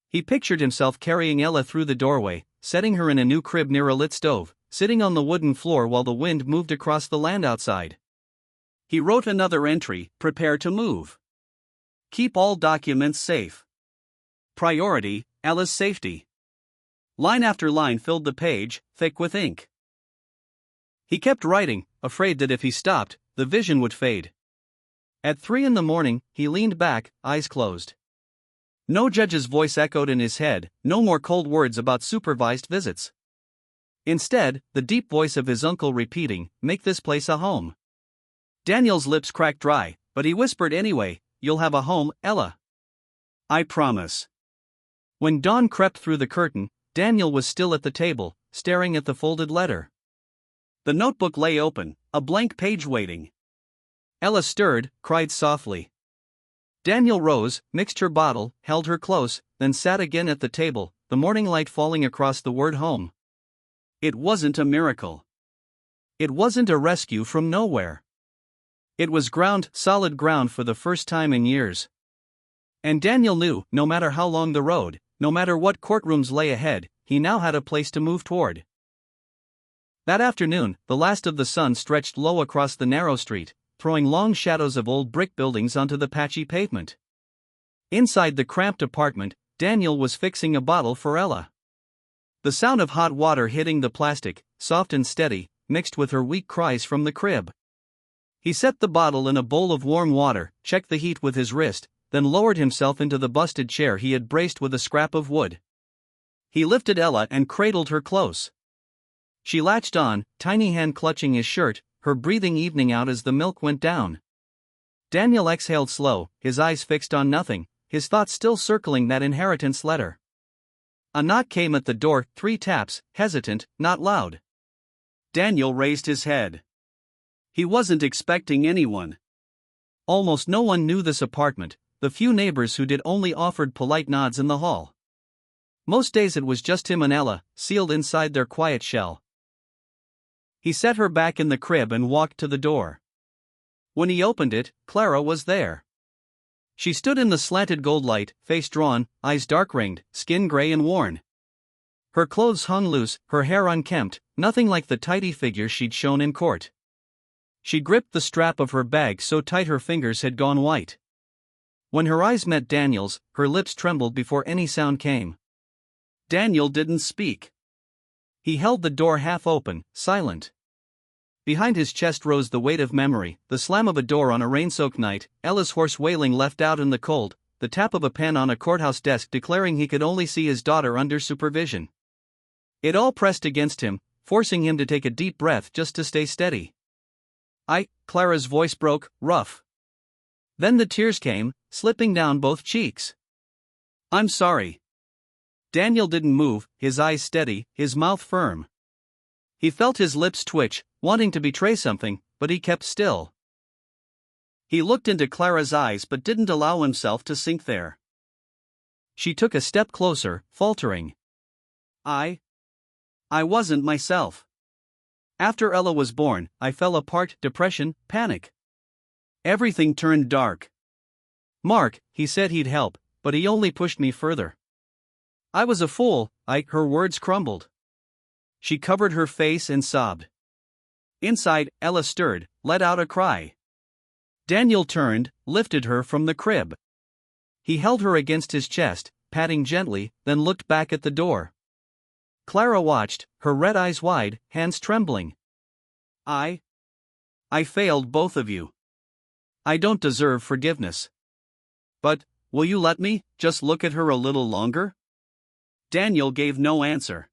He pictured himself carrying Ella through the doorway, setting her in a new crib near a lit stove, sitting on the wooden floor while the wind moved across the land outside. He wrote another entry, prepare to move. Keep all documents safe. Priority, Ella's safety. Line after line filled the page, thick with ink. He kept writing, afraid that if he stopped, the vision would fade. At 3 a.m, he leaned back, eyes closed. No judge's voice echoed in his head, no more cold words about supervised visits. Instead, the deep voice of his uncle repeating, make this place a home. Daniel's lips cracked dry, but he whispered anyway, "You'll have a home, Ella. I promise." When dawn crept through the curtain, Daniel was still at the table, staring at the folded letter. The notebook lay open, a blank page waiting. Ella stirred, cried softly. Daniel rose, mixed her bottle, held her close, then sat again at the table, the morning light falling across the word home. It wasn't a miracle. It wasn't a rescue from nowhere. It was ground, solid ground for the first time in years. And Daniel knew, no matter how long the road, no matter what courtrooms lay ahead, he now had a place to move toward. That afternoon, the last of the sun stretched low across the narrow street, throwing long shadows of old brick buildings onto the patchy pavement. Inside the cramped apartment, Daniel was fixing a bottle for Ella. The sound of hot water hitting the plastic, soft and steady, mixed with her weak cries from the crib. He set the bottle in a bowl of warm water, checked the heat with his wrist, then lowered himself into the busted chair he had braced with a scrap of wood. He lifted Ella and cradled her close. She latched on, tiny hand clutching his shirt, her breathing evening out as the milk went down. Daniel exhaled slow, his eyes fixed on nothing, his thoughts still circling that inheritance letter. A knock came at the door, 3 taps, hesitant, not loud. Daniel raised his head. He wasn't expecting anyone. Almost no one knew this apartment, the few neighbors who did only offered polite nods in the hall. Most days it was just him and Ella, sealed inside their quiet shell. He set her back in the crib and walked to the door. When he opened it, Clara was there. She stood in the slanted gold light, face drawn, eyes dark-ringed, skin gray and worn. Her clothes hung loose, her hair unkempt, nothing like the tidy figure she'd shown in court. She gripped the strap of her bag so tight her fingers had gone white. When her eyes met Daniel's, her lips trembled before any sound came. Daniel didn't speak. He held the door half open, silent. Behind his chest rose the weight of memory, the slam of a door on a rain-soaked night, Ella's hoarse wailing left out in the cold, the tap of a pen on a courthouse desk declaring he could only see his daughter under supervision. It all pressed against him, forcing him to take a deep breath just to stay steady. Clara's voice broke, rough. Then the tears came, slipping down both cheeks. "I'm sorry." Daniel didn't move, his eyes steady, his mouth firm. He felt his lips twitch, wanting to betray something, but he kept still. He looked into Clara's eyes but didn't allow himself to sink there. She took a step closer, faltering. I wasn't myself. After Ella was born, I fell apart, depression, panic. Everything turned dark. Mark, he said he'd help, but he only pushed me further. I was a fool, her words crumbled. She covered her face and sobbed. Inside, Ella stirred, let out a cry. Daniel turned, lifted her from the crib. He held her against his chest, patting gently, then looked back at the door. Clara watched, her red eyes wide, hands trembling. I failed both of you. I don't deserve forgiveness. But, will you let me just look at her a little longer? Daniel gave no answer.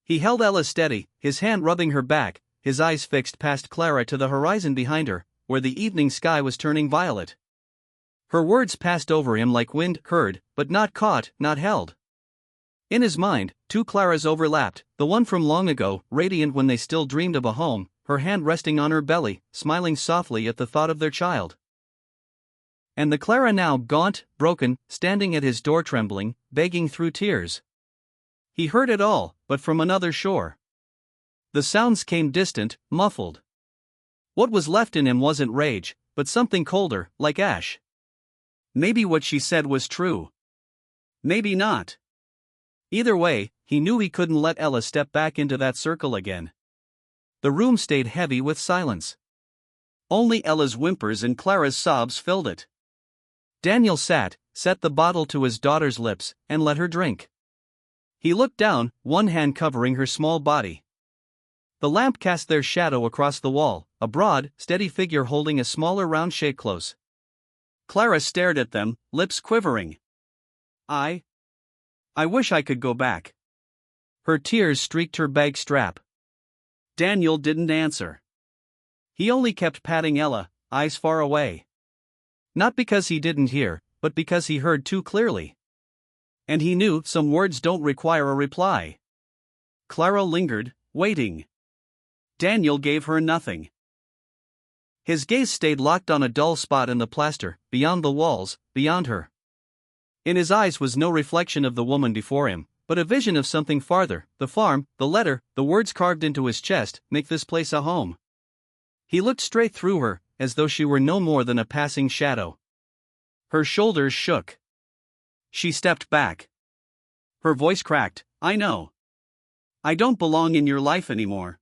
He held Ella steady, his hand rubbing her back, his eyes fixed past Clara to the horizon behind her, where the evening sky was turning violet. Her words passed over him like wind, heard, but not caught, not held. In his mind, 2 Claras overlapped, the one from long ago, radiant when they still dreamed of a home, her hand resting on her belly, smiling softly at the thought of their child. And the Clara now gaunt, broken, standing at his door trembling, begging through tears. He heard it all, but from another shore. The sounds came distant, muffled. What was left in him wasn't rage, but something colder, like ash. Maybe what she said was true. Maybe not. Either way, he knew he couldn't let Ella step back into that circle again. The room stayed heavy with silence. Only Ella's whimpers and Clara's sobs filled it. Daniel sat, set the bottle to his daughter's lips, and let her drink. He looked down, one hand covering her small body. The lamp cast their shadow across the wall, a broad, steady figure holding a smaller round shake close. Clara stared at them, lips quivering. I wish I could go back. Her tears streaked her bag strap. Daniel didn't answer. He only kept patting Ella, eyes far away. Not because he didn't hear, but because he heard too clearly. And he knew some words don't require a reply. Clara lingered, waiting. Daniel gave her nothing. His gaze stayed locked on a dull spot in the plaster, beyond the walls, beyond her. In his eyes was no reflection of the woman before him, but a vision of something farther: the farm, the letter, the words carved into his chest, "Make this place a home." He looked straight through her, as though she were no more than a passing shadow. Her shoulders shook. She stepped back. Her voice cracked. "I know. I don't belong in your life anymore."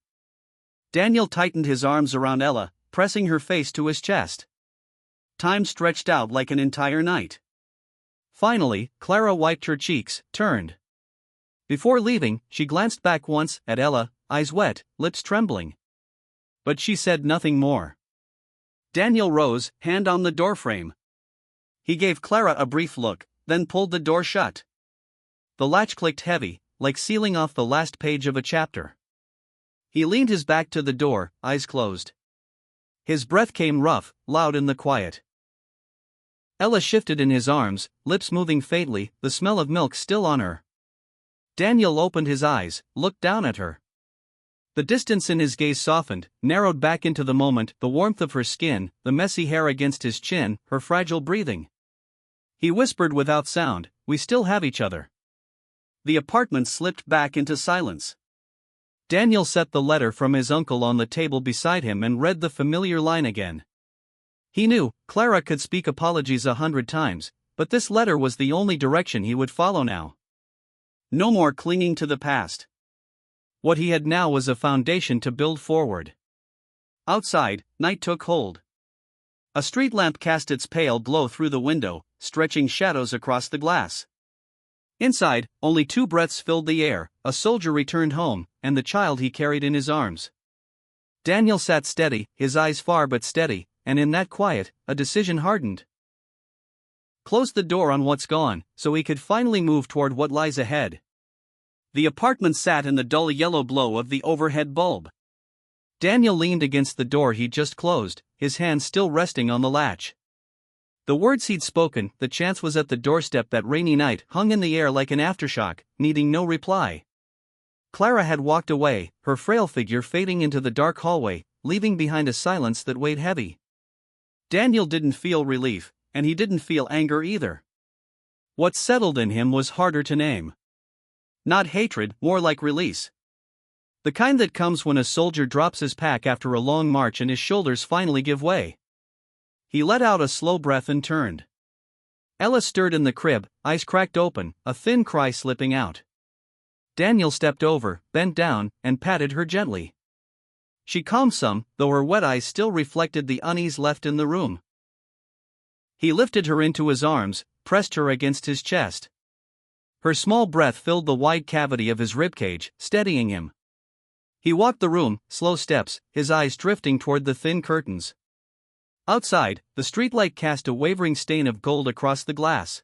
Daniel tightened his arms around Ella, pressing her face to his chest. Time stretched out like an entire night. Finally, Clara wiped her cheeks, turned. Before leaving, she glanced back once at Ella, eyes wet, lips trembling. But she said nothing more. Daniel rose, hand on the doorframe. He gave Clara a brief look, then pulled the door shut. The latch clicked heavy, like sealing off the last page of a chapter. He leaned his back to the door, eyes closed. His breath came rough, loud in the quiet. Ella shifted in his arms, lips moving faintly, the smell of milk still on her. Daniel opened his eyes, looked down at her. The distance in his gaze softened, narrowed back into the moment, the warmth of her skin, the messy hair against his chin, her fragile breathing. He whispered without sound, "We still have each other." The apartment slipped back into silence. Daniel set the letter from his uncle on the table beside him and read the familiar line again. He knew Clara could speak apologies 100 times, but this letter was the only direction he would follow now. No more clinging to the past. What he had now was a foundation to build forward. Outside, night took hold. A street lamp cast its pale glow through the window, stretching shadows across the glass. Inside, only 2 breaths filled the air: a soldier returned home, and the child he carried in his arms. Daniel sat steady, his eyes far but steady, and in that quiet, a decision hardened. Close the door on what's gone, so he could finally move toward what lies ahead. The apartment sat in the dull yellow glow of the overhead bulb. Daniel leaned against the door he'd just closed, his hand still resting on the latch. The words he'd spoken, the chance was at the doorstep that rainy night, hung in the air like an aftershock, needing no reply. Clara had walked away, her frail figure fading into the dark hallway, leaving behind a silence that weighed heavy. Daniel didn't feel relief, and he didn't feel anger either. What settled in him was harder to name. Not hatred, more like release. The kind that comes when a soldier drops his pack after a long march and his shoulders finally give way. He let out a slow breath and turned. Ella stirred in the crib, eyes cracked open, a thin cry slipping out. Daniel stepped over, bent down, and patted her gently. She calmed some, though her wet eyes still reflected the unease left in the room. He lifted her into his arms, pressed her against his chest. Her small breath filled the wide cavity of his ribcage, steadying him. He walked the room, slow steps, his eyes drifting toward the thin curtains. Outside, the streetlight cast a wavering stain of gold across the glass.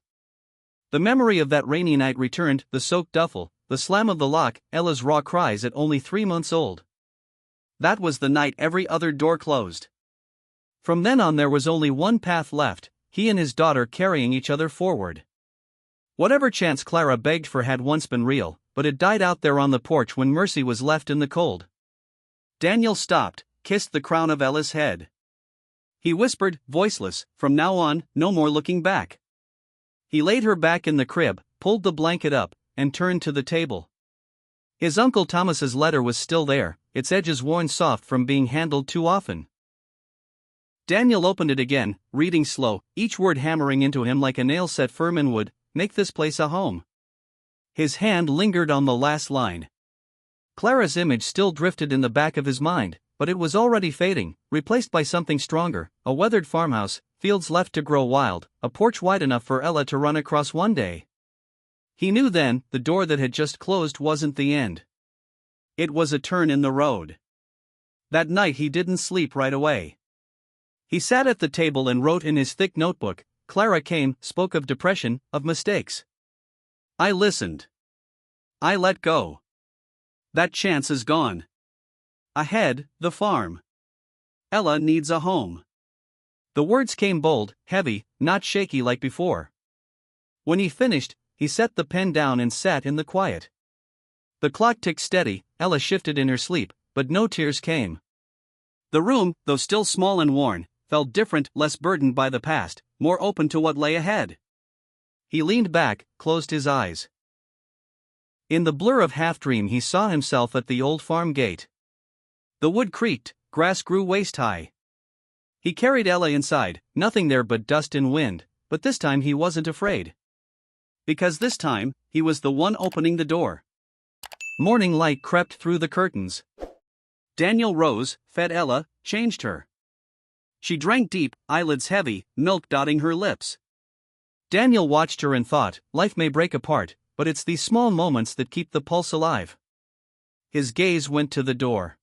The memory of that rainy night returned: the soaked duffel, the slam of the lock, Ella's raw cries at only 3 months old. That was the night every other door closed. From then on there was only one path left: he and his daughter carrying each other forward. Whatever chance Clara begged for had once been real, but it died out there on the porch when Mercy was left in the cold. Daniel stopped, kissed the crown of Ella's head. He whispered, voiceless, "From now on, no more looking back." He laid her back in the crib, pulled the blanket up, and turned to the table. His Uncle Thomas's letter was still there, its edges worn soft from being handled too often. Daniel opened it again, reading slow, each word hammering into him like a nail set firm in wood: "Make this place a home." His hand lingered on the last line. Clara's image still drifted in the back of his mind, but it was already fading, replaced by something stronger: a weathered farmhouse, fields left to grow wild, a porch wide enough for Ella to run across one day. He knew then, the door that had just closed wasn't the end. It was a turn in the road. That night he didn't sleep right away. He sat at the table and wrote in his thick notebook. Clara came, spoke of depression, of mistakes. I listened. I let go. That chance is gone. Ahead, the farm. Ella needs a home. The words came bold, heavy, not shaky like before. When he finished, he set the pen down and sat in the quiet. The clock ticked steady, Ella shifted in her sleep, but no tears came. The room, though still small and worn, felt different, less burdened by the past, more open to what lay ahead. He leaned back, closed his eyes. In the blur of half-dream he saw himself at the old farm gate. The wood creaked, grass grew waist-high. He carried Ella inside, nothing there but dust and wind, but this time he wasn't afraid. Because this time, he was the one opening the door. Morning light crept through the curtains. Daniel rose, fed Ella, changed her. She drank deep, eyelids heavy, milk dotting her lips. Daniel watched her and thought, life may break apart, but it's these small moments that keep the pulse alive. His gaze went to the door.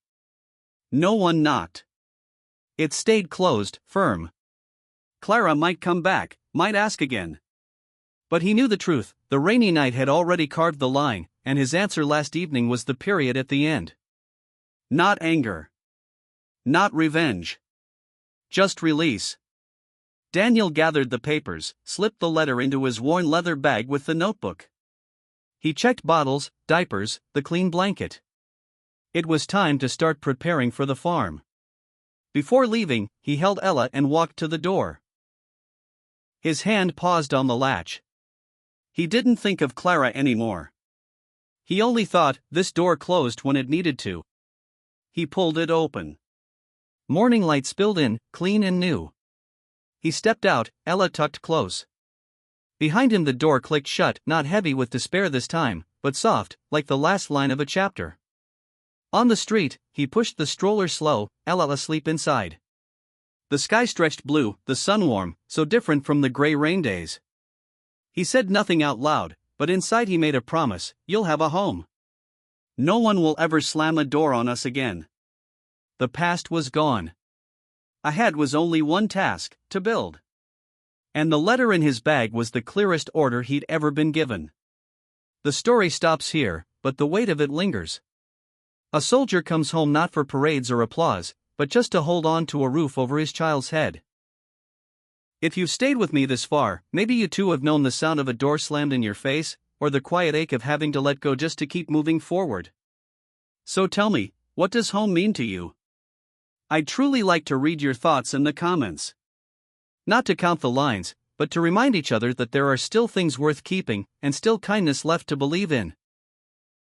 No one knocked. It stayed closed, firm. Clara might come back, might ask again. But he knew the truth, the rainy night had already carved the line, and his answer last evening was the period at the end. Not anger. Not revenge. Just release. Daniel gathered the papers, slipped the letter into his worn leather bag with the notebook. He checked bottles, diapers, the clean blanket. It was time to start preparing for the farm. Before leaving, he held Ella and walked to the door. His hand paused on the latch. He didn't think of Clara anymore. He only thought, this door closed when it needed to. He pulled it open. Morning light spilled in, clean and new. He stepped out, Ella tucked close. Behind him the door clicked shut, not heavy with despair this time, but soft, like the last line of a chapter. On the street, he pushed the stroller slow, Ella asleep inside. The sky stretched blue, the sun warm, so different from the gray rain days. He said nothing out loud, but inside he made a promise, you'll have a home. No one will ever slam a door on us again. The past was gone. Ahead was only one task, to build. And the letter in his bag was the clearest order he'd ever been given. The story stops here, but the weight of it lingers. A soldier comes home not for parades or applause, but just to hold on to a roof over his child's head. If you've stayed with me this far, maybe you too have known the sound of a door slammed in your face, or the quiet ache of having to let go just to keep moving forward. So tell me, what does home mean to you? I'd truly like to read your thoughts in the comments. Not to count the lines, but to remind each other that there are still things worth keeping, and still kindness left to believe in.